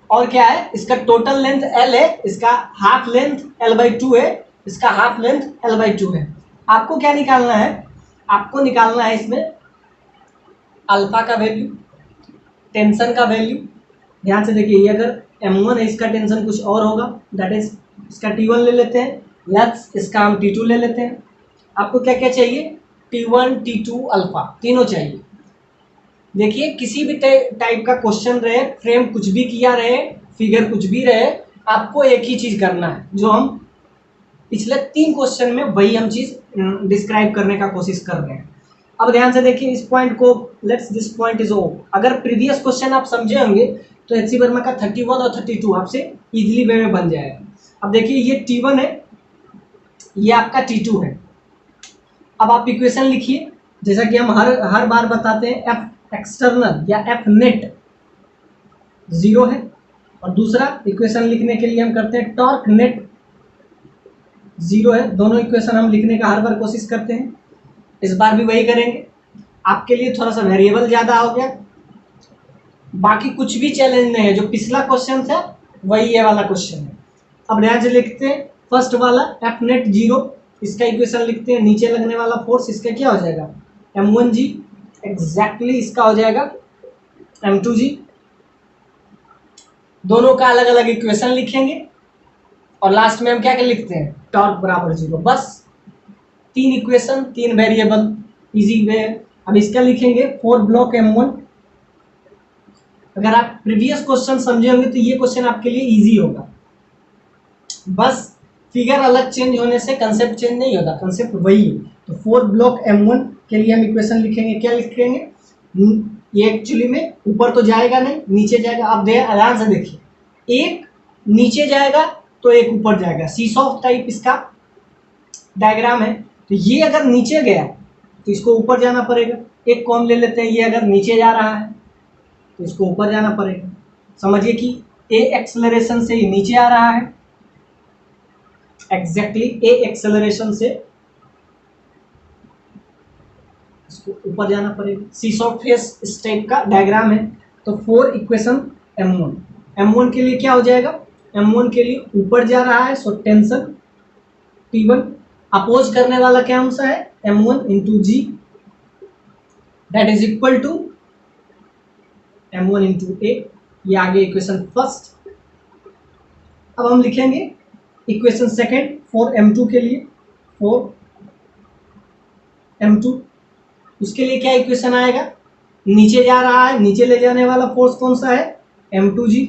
और क्या है, इसका टोटल लेंथ l है, इसका हाफ लेंथ l/2 है, इसका हाफ लेंथ l/2 है। आपको क्या निकालना है, आपको निकालना है इसमें अल्फा का वैल्यू, टेंशन का वैल्यू। ध्यान से देखिए, ये अगर m1 है, इसका टेंशन कुछ और होगा, दैट इज इसका T1 ले लेते हैं, लेट्स इसका हम T2 ले लेते हैं। आपको क्या क्या चाहिए, T1 T2 अल्फा तीनों चाहिए। देखिए, किसी भी टाइप का क्वेश्चन रहे, फ्रेम कुछ भी किया रहे, फिगर कुछ भी रहे, आपको एक ही चीज करना है, जो हम पिछले 3 क्वेश्चन में वही हम चीज डिस्क्राइब करने का कोशिश कर रहे हैं। अब ध्यान से देखिए इस पॉइंट को, let's this point is O। अगर प्रीवियस क्वेश्चन आप समझे होंगे तो एच.सी. वर्मा का 31 और 32 आपसे इजीली वे में बन जाएगा। अब देखिए, ये T1 है, ये आपका T2 है। अब आप इक्वेशन लिखिए, जैसा कि हम हर बार बताते हैं, एफ एक्सटर्नल या एफ नेट 0 है, और दूसरा इक्वेशन लिखने के लिए हम करते हैं टॉर्क नेट 0 है। दोनों इक्वेशन हम लिखने का हर बार कोशिश करते हैं, इस बार भी वही करेंगे। आपके लिए थोड़ा सा वेरिएबल ज़्यादा हो गया, बाकी कुछ भी चैलेंज नहीं है, जो पिछला क्वेश्चन था वही ये वाला क्वेश्चन है। अब ध्यान से लिखते हैं, फर्स्ट वाला एफ नेट 0, इसका इक्वेशन लिखते हैं, नीचे लगने वाला फोर्स इसका क्या हो जाएगा, m1g, एग्जैक्टली इसका हो जाएगा m2g। दोनों का अलग अलग इक्वेशन लिखेंगे, और लास्ट में हम क्या क्या लिखते हैं, टॉर्क बराबर 0। बस 3 इक्वेशन 3 वेरिएबल, इजी वे। अब इसका लिखेंगे 4 ब्लॉक m1 अगर आप प्रीवियस क्वेश्चन समझे होंगे तो ये क्वेश्चन आपके लिए इजी होगा। बस फिगर अलग चेंज होने से कंसेप्ट चेंज नहीं होता, कंसेप्ट वही है। तो 4 ब्लॉक M1 के लिए हम इक्वेशन लिखेंगे, क्या लिखेंगे? ये एक्चुअली में ऊपर तो जाएगा नहीं, नीचे जाएगा। आप ध्यान से देखिए, एक नीचे जाएगा तो एक ऊपर जाएगा, सीसॉ टाइप इसका डायग्राम है। तो ये अगर नीचे गया तो इसको ऊपर जाना पड़ेगा। एक को हम ले लेते हैं, ये अगर नीचे जा रहा है तो इसको ऊपर जाना पड़ेगा। समझिए कि ए एक्सेलरेशन से ये नीचे आ रहा है, एग्जैक्टली ए एक्सेलरेशन से इसको ऊपर जाना पड़ेगा। सीसॉ फेस इस टाइप का डायग्राम है। तो 4 इक्वेशन M1 के लिए क्या हो जाएगा? M1 के लिए ऊपर जा रहा है, सो टेंशन T1, अपोज करने वाला क्या अंश है? M1 into G, that is equal to M1 into A. ये आगे इक्वेशन फर्स्ट। अब हम लिखेंगे इक्वेशन सेकेंड 4M2 के लिए, 4M2 उसके लिए क्या इक्वेशन आएगा? नीचे जा रहा है, नीचे ले जाने वाला फोर्स कौन सा है? M2G।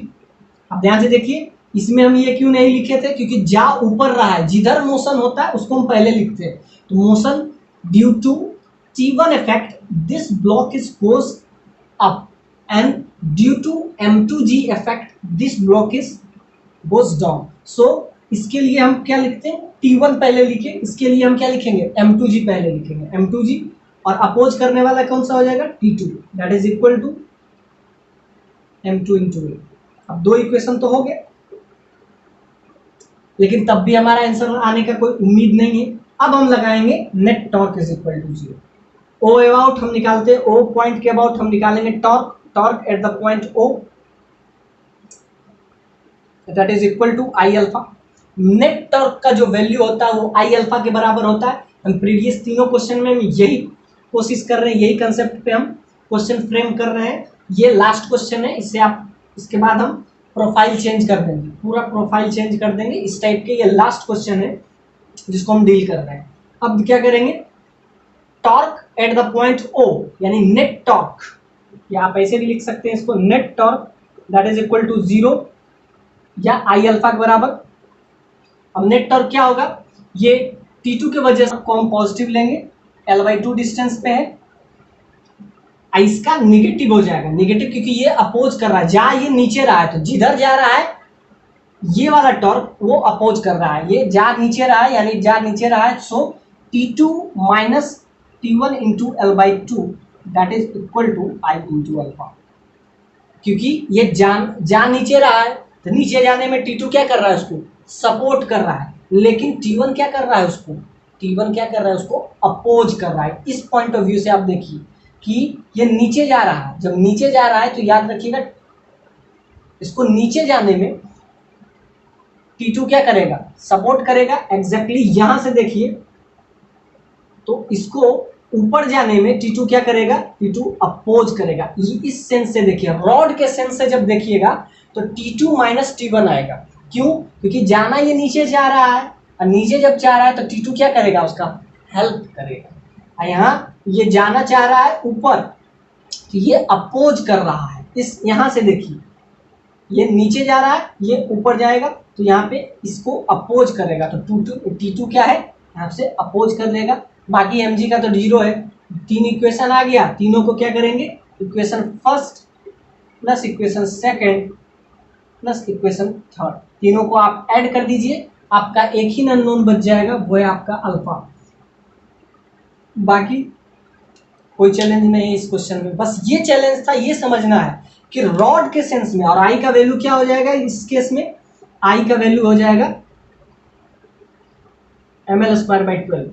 अब ध्यान से देखिए, इसमें हम ये क्यों नहीं लिखे थे? क्योंकि जा ऊपर रहा है, जिधर मोशन होता है उसको हम पहले लिखते हैं। तो motion due to T1 effect this block is goes up and due to M2G effect this block is goes down. So इसके लिए हम क्या लिखते हैं? T1 पहले लिखे, इसके लिए हम क्या लिखेंगे? M2G पहले लिखेंगे, M2G। और अपोज करने वाला कौन सा हो जाएगा? T2, that is equal to M2 into A. अब 2 इक्वेशन तो हो गए, लेकिन तब भी हमारा आंसर आने का कोई उम्मीद नहीं है। अब हम लगाएंगे net torque is equal to 0। O about हम निकालते हैं, ओ पॉइंट के अबाउट हम निकालेंगे torque, torque at the point O, that is equal to I alpha. Net torque का जो वैल्यू होता है वो आई अल्फा के बराबर होता है। हम प्रीवियस तीनों क्वेश्चन में यही कोशिश कर रहे हैं, यही कंसेप्ट पे हम क्वेश्चन फ्रेम कर रहे हैं। ये लास्ट क्वेश्चन है, इससे आप इसके बाद हम प्रोफाइल चेंज कर देंगे, पूरा प्रोफाइल चेंज कर देंगे इस टाइप के। ये लास्ट क्वेश्चन है जिसको हम डील कर रहे हैं। अब क्या करेंगे? Torque at the point O, यानी नेट टॉर्क, या आप ऐसे भी लिख सकते हैं इसको, net torque that is equal to 0 या आई अल्फा के बराबर। अब नेट टॉर्क क्या होगा? ये T2 के वजह से को हम पॉजिटिव लेंगे, L/2 डिस्टेंस पे है, इसका निगेटिव हो जाएगा, निगेटिव क्योंकि ये अपोज कर रहा है, जहां ये नीचे रहा है तो जिधर जा रहा है ये वाला टॉर्क वो अपोज कर रहा है, ये जहां नीचे रहा है, यानी जहां नीचे रहा है। So T2 minus T1 into L/2 that is equal to I into alpha. क्योंकि ये जहां नीचे रहा है तो नीचे जाने में T2 क्या कर रहा है? उसको सपोर्ट कर रहा है, लेकिन T1 क्या कर रहा है? उसको T1 क्या कर रहा है? उसको अपोज कर रहा है। इस पॉइंट ऑफ व्यू से आप देखिए कि ये नीचे जा रहा है, जब नीचे जा रहा है तो याद रखिएगा इसको नीचे जाने में T2 क्या करेगा? सपोर्ट करेगा। एग्जैक्टली यहां से देखिए तो इसको ऊपर जाने में T2 क्या करेगा? T2 अपोज करेगा। इस सेंस से देखिए, रॉड के सेंस से जब देखिएगा तो T2 माइनस T1 आएगा। क्यों? क्योंकि जाना ये नीचे जा रहा है, और नीचे जब जा रहा है तो T2 क्या करेगा? उसका हेल्प करेगा। और यहाँ ये जाना चाह रहा है ऊपर, तो ये अपोज कर रहा है। इस यहां से देखिए, ये नीचे जा रहा है, ये ऊपर जाएगा, तो यहाँ पे इसको अपोज करेगा। तो T2 क्या है? यहाँ से अपोज कर लेगा। बाकी mg का तो 0 है। 3 इक्वेशन आ गया, तीनों को क्या करेंगे? Equation first plus equation second plus equation third, तीनों को आप ऐड कर दीजिए, आपका एक ही अननोन बच जाएगा, वो है आपका अल्फा। बाकी कोई चैलेंज नहीं है इस क्वेश्चन में, बस ये चैलेंज था, ये समझना है कि रॉड के सेंस में, और आई का वैल्यू क्या हो जाएगा इस केस में? आई का वैल्यू हो जाएगा ml²/12,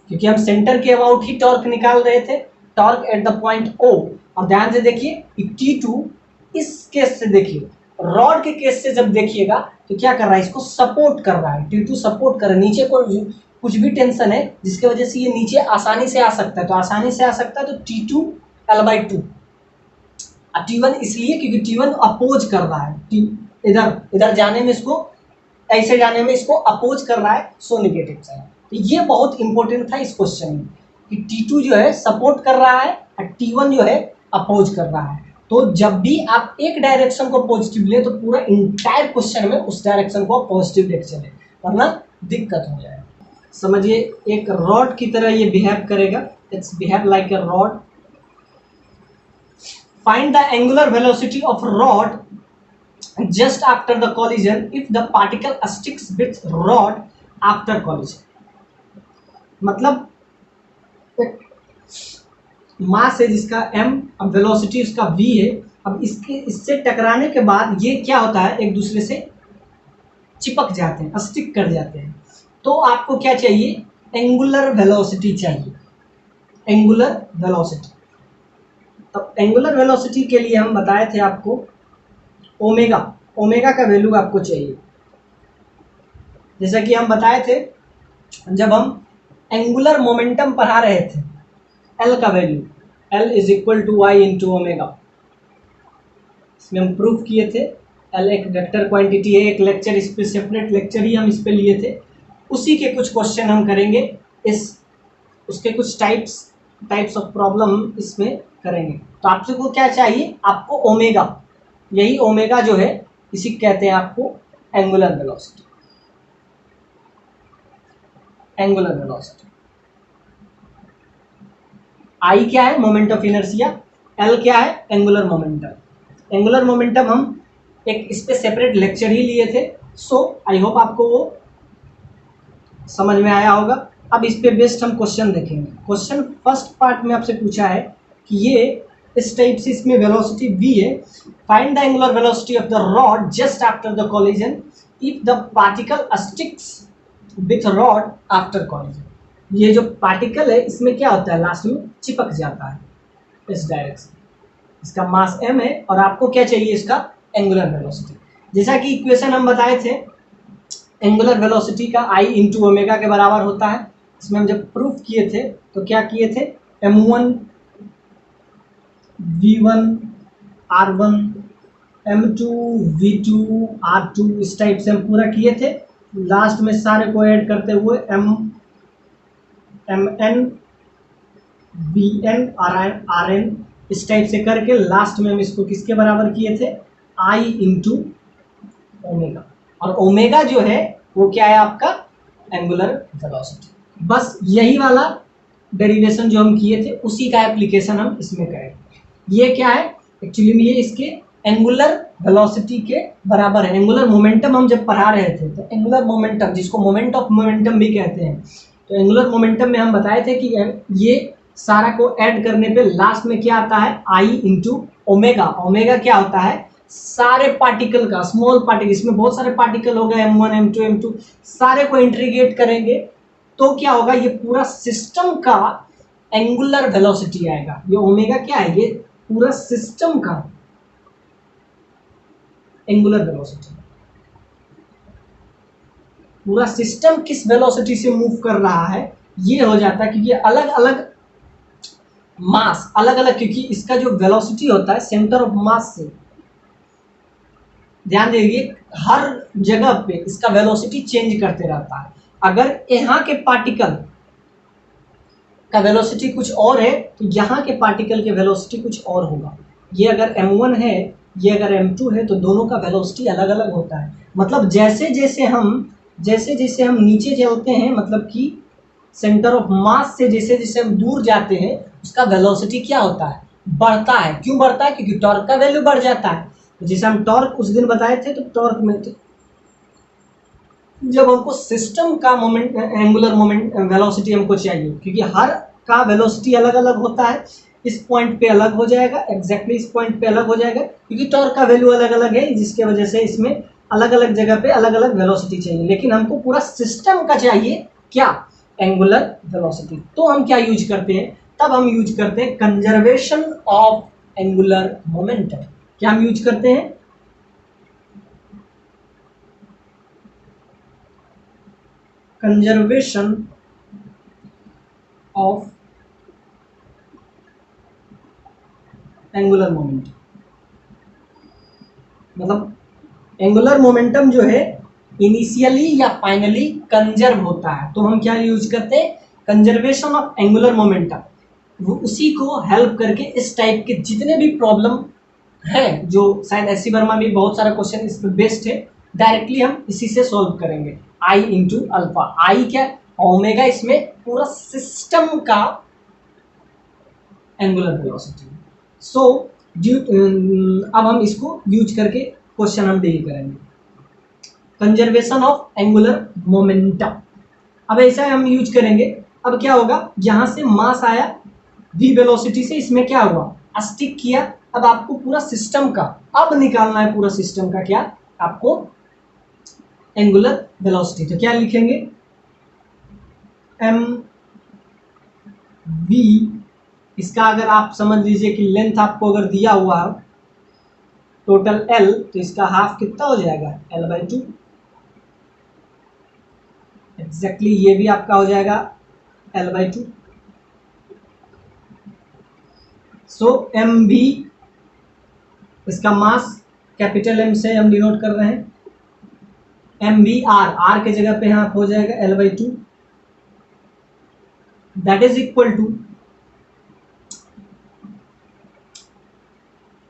क्योंकि हम सेंटर के अबाउट ही टॉर्क निकाल रहे थे, torque at the point O। और ध्यान से देखिए T2 इस केस से देखिए, रॉड के केस से जब देखिएगा तो क्या कर रहा है? इसको सपोर्ट कर रहा है, T2 सपोर्ट कर रहा है। नीचे को कुछ भी टेंशन है जिसकी वजह से ये नीचे आसानी से आ सकता है, तो आसानी से आ सकता है, तो T2 L/2। T1 इसलिए क्योंकि T1 अपोज कर रहा है, इधर जाने में इसको, ऐसे जाने में इसको अपोज कर रहा है, सो नेगेटिव साइन। तो ये बहुत इंपॉर्टेंट था इस क्वेश्चन में कि T2 जो है सपोर्ट कर रहा है और T1 जो है अपोज कर रहा है। तो जब भी आप एक डायरेक्शन को पॉजिटिव ले तो पूरा इंटायर क्वेश्चन में उस डायरेक्शन को आप पॉजिटिव लेके चले, वरना दिक्कत हो जाएगा। समझिए एक रॉड की तरह ये बिहेव करेगा, it's behave like a rod. Find the angular velocity of rod just after the collision if the particle sticks with rod after collision। मतलब मास है जिसका m, अब वेलोसिटी उसका v है। अब इससे टकराने के बाद ये क्या होता है, एक दूसरे से चिपक जाते हैं, स्टिक कर जाते हैं। तो आपको क्या चाहिए, एंगुलर वेलोसिटी चाहिए, एंगुलर वेलोसिटी। तब एंगुलर वेलोसिटी के लिए हम बताए थे आपको ओमेगा, ओमेगा का वैल्यू आपको चाहिए। जैसा कि हम बताए थे जब हम एंगुलर मोमेंटम पढ़ा रहे थे, एल का value L is equal to Y into omega, इसमें हम प्रूफ किए थे। एल एक वेक्टर क्वांटिटी है, एक लेक्चर इस पे सेपरेट लेक्चर ही हम इस पे लिए थे। उसी के कुछ क्वेश्चन हम करेंगे, उसके कुछ टाइप्स ऑफ प्रॉब्लम इसमें करेंगे। तो आपसे को क्या चाहिए, आपको ओमेगा, यही ओमेगा जो है इसी कहते हैं आपको एंगुलर वेलोसिटी, एंगुलर वेलोसिटी। आई क्या है, मोमेंट ऑफ इनर्शिया, एल क्या है, एंगुलर मोमेंटम। एंगुलर मोमेंटम हम एक इस पे सेपरेट लेक्चर ही लिए थे, सो आई होप आपको वो समझ में आया होगा। अब इस पे बेस्ड हम क्वेश्चन देखेंगे। क्वेश्चन फर्स्ट पार्ट में आपसे पूछा है कि ये इस टाइप से, इसमें वेलोसिटी v है, find the angular velocity of the rod just after the collision if the particle sticks with rod after collision. ये जो पार्टिकल है इसमें क्या होता है, लास्ट में चिपक जाता है इस डायरेक्शन। इसका मास m है और आपको क्या चाहिए, इसका एंगुलर वेलोसिटी। जैसा कि इक्वेशन हम बताए थे, एंगुलर वेलोसिटी का i इंटू ओमेगा के बराबर होता है। इसमें हम जब प्रूफ किए थे तो क्या किए थे, m1 v1 r1 m2 v2 r2 इस टाइप से हम पूरा किए थे। लास्ट में सारे को ऐड करते हुए mn vn rn इस टाइप से करके लास्ट में हम इसको किसके बराबर किए थे, i इंटू ओमेगा। और ओमेगा जो है वो क्या है, आपका एंगुलर वेलोसिटी। बस यही वाला डेरिवेशन जो हम किए थे उसी का एप्लीकेशन हम इसमें करेंगे। ये क्या है, एक्चुअली में ये इसके एंगुलर वेलोसिटी के बराबर है। एंगुलर मोमेंटम हम जब पढ़ा रहे थे तो एंगुलर मोमेंटम, जिसको मोमेंट ऑफ मोमेंटम भी कहते हैं, तो एंगुलर मोमेंटम में हम बताए थे कि ये सारा को ऐड करने पे लास्ट में क्या आता है, आई इंटू ओमेगा। ओमेगा क्या होता है, सारे पार्टिकल का, स्मॉल पार्टिकल, इसमें बहुत सारे पार्टिकल हो गए m1 m2 m2, सारे को इंटीग्रेट करेंगे तो क्या होगा, ये पूरा सिस्टम का एंगुलर वेलोसिटी आएगा। ये ओमेगा क्या है, ये पूरा सिस्टम का एंगुलर वेलोसिटी। पूरा सिस्टम किस वेलोसिटी से मूव कर रहा है ये हो जाता है, क्योंकि अलग अलग मास, अलग अलग, क्योंकि इसका जो वेलोसिटी होता है सेंटर ऑफ मास से, ध्यान दीजिए हर जगह पे इसका वेलोसिटी चेंज करते रहता है। अगर यहाँ के पार्टिकल का वेलोसिटी कुछ और है तो यहाँ के पार्टिकल के वेलोसिटी कुछ और होगा। ये अगर m1 है, ये अगर m2 है, तो दोनों का वेलोसिटी अलग अलग होता है। मतलब जैसे जैसे हम नीचे चलते हैं, मतलब कि सेंटर ऑफ मास से जैसे जैसे हम दूर जाते हैं, उसका वेलोसिटी क्या होता है, बढ़ता है। क्यों बढ़ता है, क्योंकि टॉर्क का वैल्यू बढ़ जाता है। तो जैसे हम टॉर्क उस दिन बताए थे, तो टॉर्क में जब हमको सिस्टम का मोमेंट, एंगुलर मोमेंट वेलोसिटी हमको चाहिए, क्योंकि हर का वेलोसिटी अलग अलग होता है। इस पॉइंट पे अलग हो जाएगा, एग्जैक्टली इस पॉइंट पे अलग हो जाएगा, क्योंकि टॉर्क का वैल्यू अलग अलग है, जिसके वजह से इसमें अलग अलग जगह पे अलग अलग वेलोसिटी चाहिए। लेकिन हमको पूरा सिस्टम का चाहिए क्या, एंगुलर वेलोसिटी। तो हम क्या यूज करते हैं, तब हम यूज करते हैं कंजर्वेशन ऑफ एंगुलर मोमेंटम। क्या हम यूज करते हैं, कंजर्वेशन ऑफ एंगुलर मोमेंटम। मतलब एंगुलर मोमेंटम जो है इनिशियली या फाइनली कंजर्व होता है, तो हम क्या यूज करते हैं, कंजर्वेशन ऑफ एंगुलर मोमेंटम। वो उसी को हेल्प करके इस टाइप के जितने भी प्रॉब्लम है जो शायद एस.सी. वर्मा भी बहुत सारा क्वेश्चन इस पर बेस्ड है, डायरेक्टली हम इसी से सॉल्व करेंगे। आई इंटू अल्फा, आई क्या, ओमेगा इसमें पूरा सिस्टम का एंगुलर वेलोसिटी। सो अब हम इसको यूज करके क्वेश्चन हम डील करेंगे। कंजर्वेशन ऑफ एंगुलर मोमेंटम, अब ऐसा हम यूज करेंगे। अब क्या होगा, यहां से मास आया v वेलोसिटी से, इसमें क्या हुआ, स्टिक किया। अब आपको पूरा सिस्टम का अब निकालना है, पूरा सिस्टम का क्या आपको एंगुलर वेलोसिटी। तो क्या लिखेंगे, एम वी, इसका अगर आप समझ लीजिए कि लेंथ आपको अगर दिया हुआ टोटल एल, तो इसका हाफ कितना हो जाएगा, l/2। एग्जैक्टली ये भी आपका हो जाएगा l/2। सो एम भी, इसका मास कैपिटल एम से हम डिनोट कर रहे हैं, एम बी आर, आर के जगह पे यहाँ हो जाएगा l/2, that is equal to,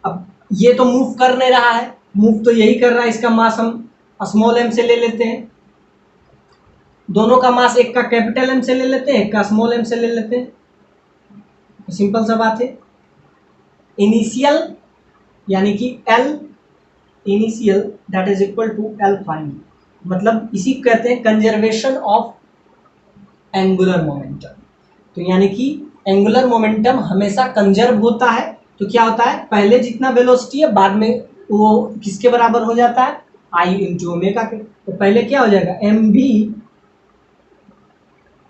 अब ये तो मूव कर नहीं रहा है, मूव तो यही कर रहा है, इसका मास हम स्मॉल एम से ले लेते हैं, दोनों का मास एक का कैपिटल एम से ले लेते हैं, एक का स्मॉल एम से ले लेते हैं। तो सिंपल सा बात है, इनिशियल यानी कि L initial that is equal to L final, मतलब इसी कहते हैं कंजर्वेशन ऑफ एंगुलर मोमेंटम। तो यानी कि एंगुलर मोमेंटम हमेशा कंजर्व होता है। तो क्या होता है, पहले जितना वेलोसिटी है बाद में वो किसके बराबर हो जाता है, आई इंटू ओमेगा के। तो पहले क्या हो जाएगा, एम भी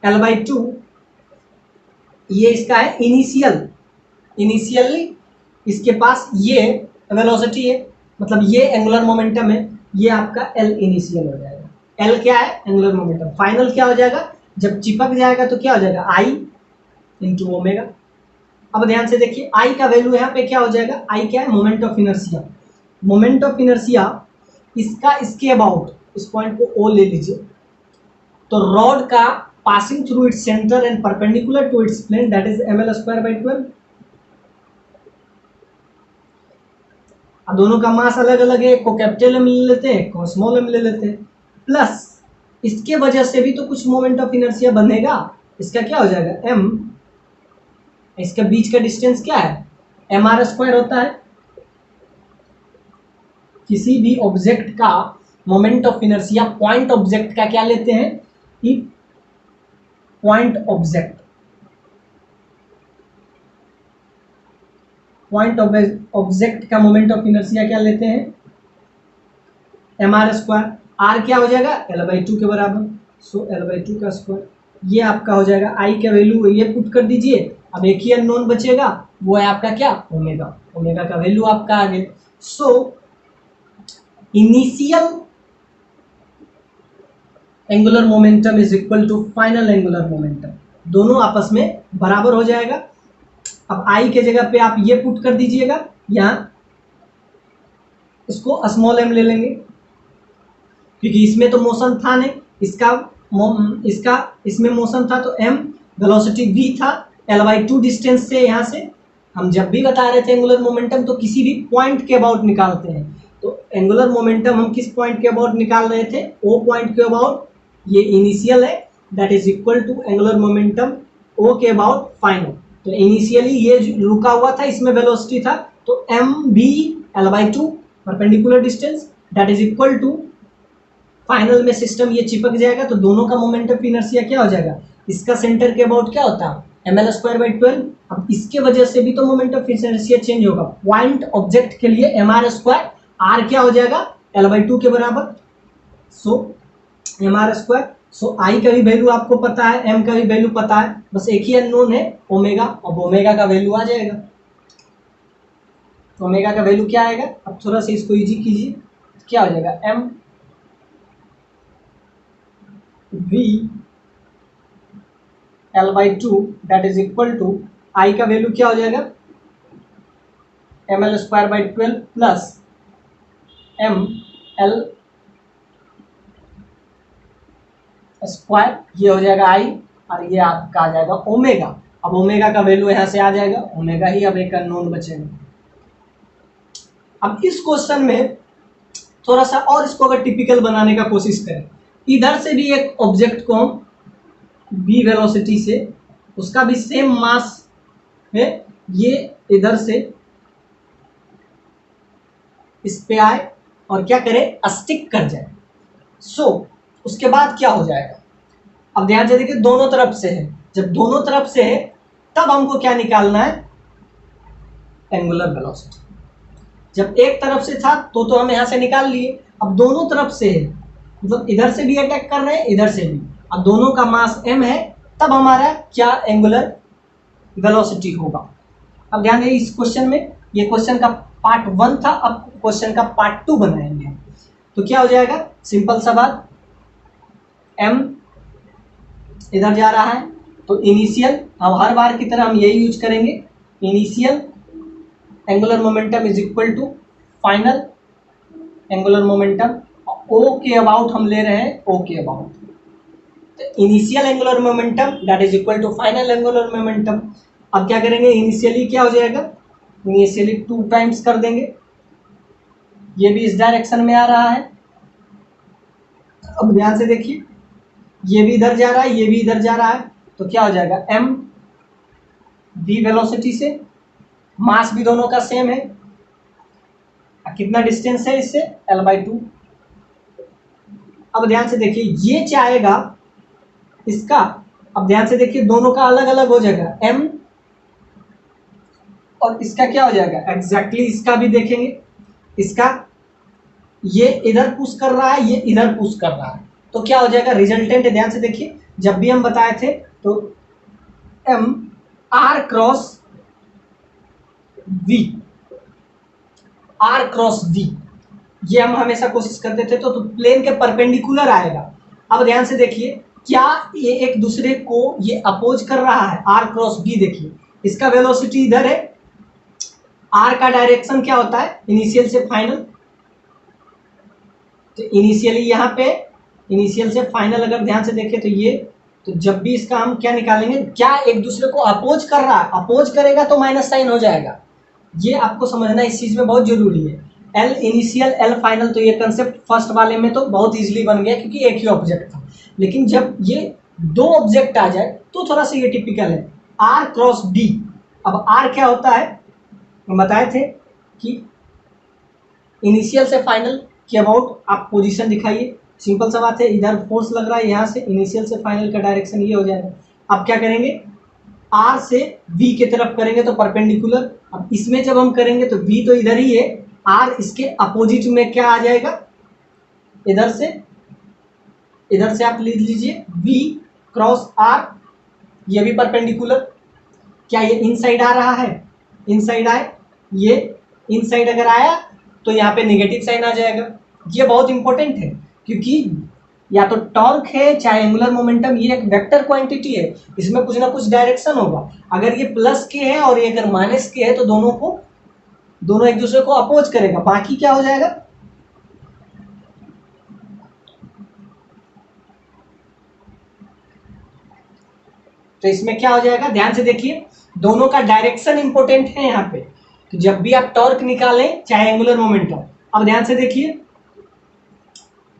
l/2, ये इसका है इनिशियल, इनिशियली इसके पास ये वेलोसिटी है, मतलब ये एंगुलर मोमेंटम है, ये आपका एल इनिशियल हो जाएगा। एल क्या है, एंगुलर मोमेंटम। फाइनल क्या हो जाएगा, जब चिपक जाएगा तो क्या हो जाएगा, आई इंटू ओमेगा। अब ध्यान से देखिए, आई का वैल्यू यहाँ पे क्या हो जाएगा, आई क्या है, moment of inertia. Moment of inertia इसका इसके अबाउट, इस पॉइंट को ओ ले लीजिए, तो रॉड का passing through its centre and perpendicular to its plane that is ml²/12। अब दोनों का मास अलग अलग है, को कैपिटल एम ले लेते हैं, को स्मॉल एम ले लेते हैं, प्लस इसके वजह से भी तो कुछ मोमेंट ऑफ इनर्शिया बनेगा। इसका क्या हो जाएगा, एम, इसके बीच का डिस्टेंस क्या है, mr² होता है। किसी भी ऑब्जेक्ट का moment of inertia point object का क्या लेते हैं, कि पॉइंट ऑब्जेक्ट, पॉइंट ऑब्जेक्ट का मोमेंट ऑफ इनर्शिया क्या लेते हैं, mr²। r क्या हो जाएगा, l/2 के बराबर। सो l/2 का स्क्वायर, ये आपका हो जाएगा, आई का वैल्यू ये पुट कर दीजिए। अब एक ही अननोन बचेगा, वो है आपका क्या, ओमेगा। ओमेगा का वैल्यू आपका आ गया। So initial angular momentum is equal to final angular momentum, दोनों आपस में बराबर हो जाएगा। अब आई के जगह पे आप ये पुट कर दीजिएगा, यहां इसको स्मॉल एम ले लेंगे, क्योंकि इसमें तो मोशन था नहीं, इसका इसमें मोशन था, तो एम वेलोसिटी v था, l/2 डिस्टेंस से यहाँ से हम जब भी बता रहे थे एंगुलर मोमेंटम तो किसी भी पॉइंट के अबाउट निकालते हैं। तो एंगुलर मोमेंटम हम किस पॉइंट के अबाउट निकाल रहे थे, ओ पॉइंट के अबाउट, ये इनिशियल है, that is equal to angular momentum O के अबाउट फाइनल। तो इनिशियली ये रुका हुआ था, इसमें वेलोसिटी था, तो M B l/2 perpendicular distance that is equal to, final में सिस्टम ये चिपक जाएगा, तो दोनों का मोमेंट ऑफ इनर्शिया क्या हो जाएगा, इसका सेंटर के अबाउट क्या होता है, ml²/12। अब इसके वजह से भी तो मोमेंट ऑफ इनर्शिया चेंज होगा, पॉइंट ऑब्जेक्ट के लिए mr², r क्या हो जाएगा, l/2 के बराबर। सो mr², सो आई का भी वैल्यू आपको पता है, m का भी वैल्यू पता है, बस एक ही अननोन है ओमेगा। अब ओमेगा का वैल्यू आ जाएगा, तो ओमेगा का वैल्यू क्या आएगा, अब थोड़ा सा इसको इजी कीजिए, क्या हो जाएगा, m v l/2 that is equal to, I का वैल्यू क्या हो जाएगा, ml²/12 plus m l square, ये हो जाएगा आई, और ये आपका आ जाएगा ओमेगा। अब ओमेगा का वैल्यू यहाँ से आ जाएगा, ओमेगा ही अब एक अननोन बचेगा। अब इस क्वेश्चन में थोड़ा सा और इसको अगर टिपिकल बनाने का कोशिश करें, इधर से भी एक ऑब्जेक्ट को हम v वेलोसिटी से, उसका भी सेम मास है, ये इधर से इस पे आए और क्या करे, स्टिक कर जाए। उसके बाद क्या हो जाएगा, अब ध्यान से देखिए दोनों तरफ से है, जब दोनों तरफ से है तब हमको क्या निकालना है, एंगुलर वेलोसिटी। जब एक तरफ से था तो हम यहां से निकाल लिए, अब दोनों तरफ से है, मतलब इधर से भी अटैक कर रहे हैं इधर से भी, अब दोनों का मास m है, तब हमारा क्या एंगुलर वेलोसिटी होगा। अब ध्यान दें इस क्वेश्चन में, ये क्वेश्चन का पार्ट 1 था, अब क्वेश्चन का पार्ट 2 बनाएंगे। तो क्या हो जाएगा, सिंपल सा बात, m इधर जा रहा है तो इनिशियल, अब हर बार की तरह हम यही यूज करेंगे, initial angular momentum is equal to final angular momentum. O के अबाउट हम ले रहे हैं, ओ के अबाउट, तो initial angular momentum that is equal to final angular momentum. अब क्या करेंगे, इनिशियली क्या हो जाएगा, इनिशियली 2 टाइम्स कर देंगे, ये भी इस डायरेक्शन में आ रहा है। अब ध्यान से देखिए, ये भी इधर जा रहा है, ये भी इधर जा रहा है, तो क्या हो जाएगा, m v वेलोसिटी से, मास भी दोनों का सेम है, कितना डिस्टेंस है इससे, l/2। अब ध्यान से देखिए, ये चाहेगा इसका, अब ध्यान से देखिए दोनों का अलग अलग हो जाएगा, m और इसका क्या हो जाएगा, एग्जैक्टली इसका भी देखेंगे, इसका ये इधर पुश कर रहा है, ये इधर पुश कर रहा है, तो क्या हो जाएगा, रिजल्टेंट। ध्यान से देखिए, जब भी हम बताए थे तो m r cross v, r cross v, ये हम हमेशा कोशिश करते थे, तो प्लेन के परपेंडिकुलर आएगा। अब ध्यान से देखिए, क्या ये एक दूसरे को ये अपोज कर रहा है, r क्रॉस v, देखिए इसका वेलोसिटी इधर है, r का डायरेक्शन क्या होता है, इनिशियल से फाइनल, तो इनिशियली यहाँ पे, इनिशियल से फाइनल अगर ध्यान से देखें तो ये, तो जब भी इसका हम क्या निकालेंगे, क्या एक दूसरे को अपोज कर रहा है, अपोज करेगा तो माइनस साइन हो जाएगा, ये आपको समझना इस चीज में बहुत जरूरी है। एल इनिशियल एल फाइनल, तो ये कंसेप्ट फर्स्ट वाले में तो बहुत इजीली बन गया क्योंकि एक ही ऑब्जेक्ट था, लेकिन जब ये 2 ऑब्जेक्ट आ जाए तो थोड़ा सा ये टिपिकल है, आर क्रॉस डी। अब आर क्या होता है, हम बताए थे कि इनिशियल से फाइनल के अबाउट आप पोजीशन दिखाइए, सिंपल सा बात है, इधर फोर्स लग रहा है, यहाँ से इनिशियल से फाइनल का डायरेक्शन ये हो जाएगा। अब क्या करेंगे, आर से वी की तरफ करेंगे तो परपेंडिकुलर, अब इसमें जब हम करेंगे तो वी तो इधर ही है, आर इसके अपोजिट में क्या आ जाएगा, इधर से आप लिख लीजिए वी क्रॉस आर, ये भी परपेंडिकुलर, क्या ये इनसाइड आ रहा है, इनसाइड आए, ये इनसाइड अगर आया तो यहाँ पे नेगेटिव साइन आ जाएगा। ये बहुत इंपॉर्टेंट है क्योंकि या तो टॉर्क है चाहे एंगुलर मोमेंटम, ये एक वेक्टर क्वांटिटी है, इसमें कुछ ना कुछ डायरेक्शन होगा। अगर ये प्लस के है और ये अगर माइनस के है तो दोनों एक दूसरे को अपोज करेगा, बाकी क्या हो जाएगा, तो इसमें क्या हो जाएगा, ध्यान से देखिए दोनों का डायरेक्शन इंपॉर्टेंट है यहाँ पे, तो जब भी आप टॉर्क निकालें चाहे एंगुलर मोमेंटम। अब ध्यान से देखिए,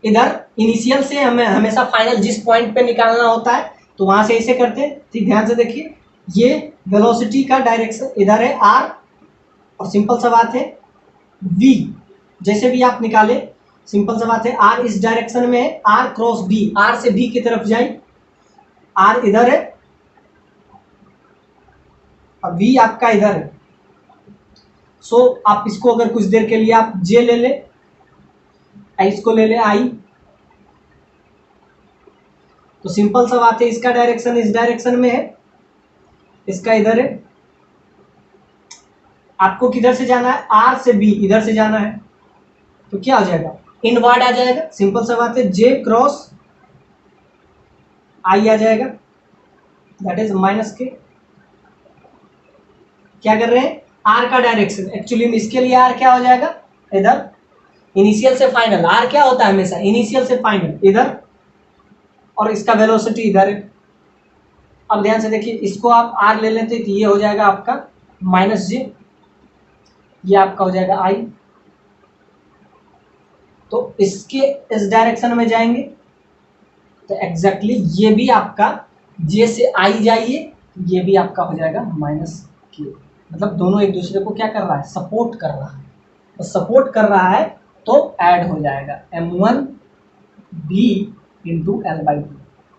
इधर इनिशियल से हमें हमेशा फाइनल जिस पॉइंट पे निकालना होता है तो वहां से ऐसे करते हैं, ठीक, ध्यान से देखिए ये वेलोसिटी का डायरेक्शन इधर है आर, और सिंपल सा बात है v, जैसे भी आप निकाले सिंपल सा बात है, आर इस डायरेक्शन में है, आर क्रॉस बी, आर से बी की तरफ जाए, आर इधर है और v आपका इधर है। आप इसको अगर कुछ देर के लिए आप j ले ले, इसको ले ले आई, तो सिंपल सा बात है, इसका डायरेक्शन इस डायरेक्शन में है, इसका इधर है, आपको किधर से जाना है, आर से बी इधर से जाना है, तो क्या हो जाएगा, इनवर्ड आ जाएगा, सिंपल सा बात है, जे क्रॉस आई आ जाएगा, दैट इज माइनस के। क्या कर रहे हैं, आर का डायरेक्शन, एक्चुअली इसके लिए आर क्या हो जाएगा, इधर इनिशियल से फाइनल, आर क्या होता है हमेशा इनिशियल से फाइनल इधर, और इसका वेलोसिटी इधर है। अब ध्यान से देखिए, इसको आप आर ले लेते तो ये हो जाएगा आपका माइनस जे, ये आपका हो जाएगा आई, तो इसके इस डायरेक्शन में जाएंगे तो एग्जैक्टली ये भी आपका जे से आई जाइए, ये भी आपका हो जाएगा माइनस के। मतलब दोनों एक दूसरे को क्या कर रहा है, सपोर्ट कर रहा है। तो सपोर्ट कर रहा है तो ऐड हो जाएगा m1 b इंटू L/2।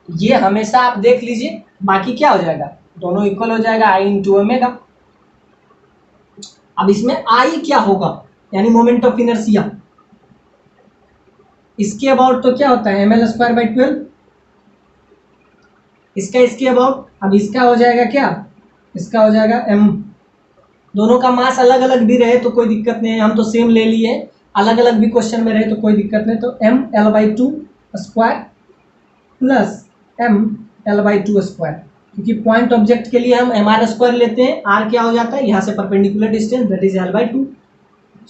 ये हमेशा आप देख लीजिए, बाकी क्या हो जाएगा, दोनों इक्वल हो जाएगा I इंटू ओमेगा। अब इसमें I क्या होगा, यानी मोमेंट ऑफ इनर्शिया, इसके अबाउट तो क्या होता है ml²/12, इसके अबाउट। अब इसका हो जाएगा क्या, इसका हो जाएगा m। दोनों का मास अलग अलग भी रहे तो कोई दिक्कत नहीं है, हम तो सेम ले लिए, अलग अलग भी क्वेश्चन में रहे तो कोई दिक्कत नहीं। तो ml/2 square plus ml/2 square, क्योंकि पॉइंट ऑब्जेक्ट के लिए हम mr² लेते हैं, r क्या हो जाता है यहाँ से perpendicular distance, that is L/2।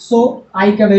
So I का वैल्यू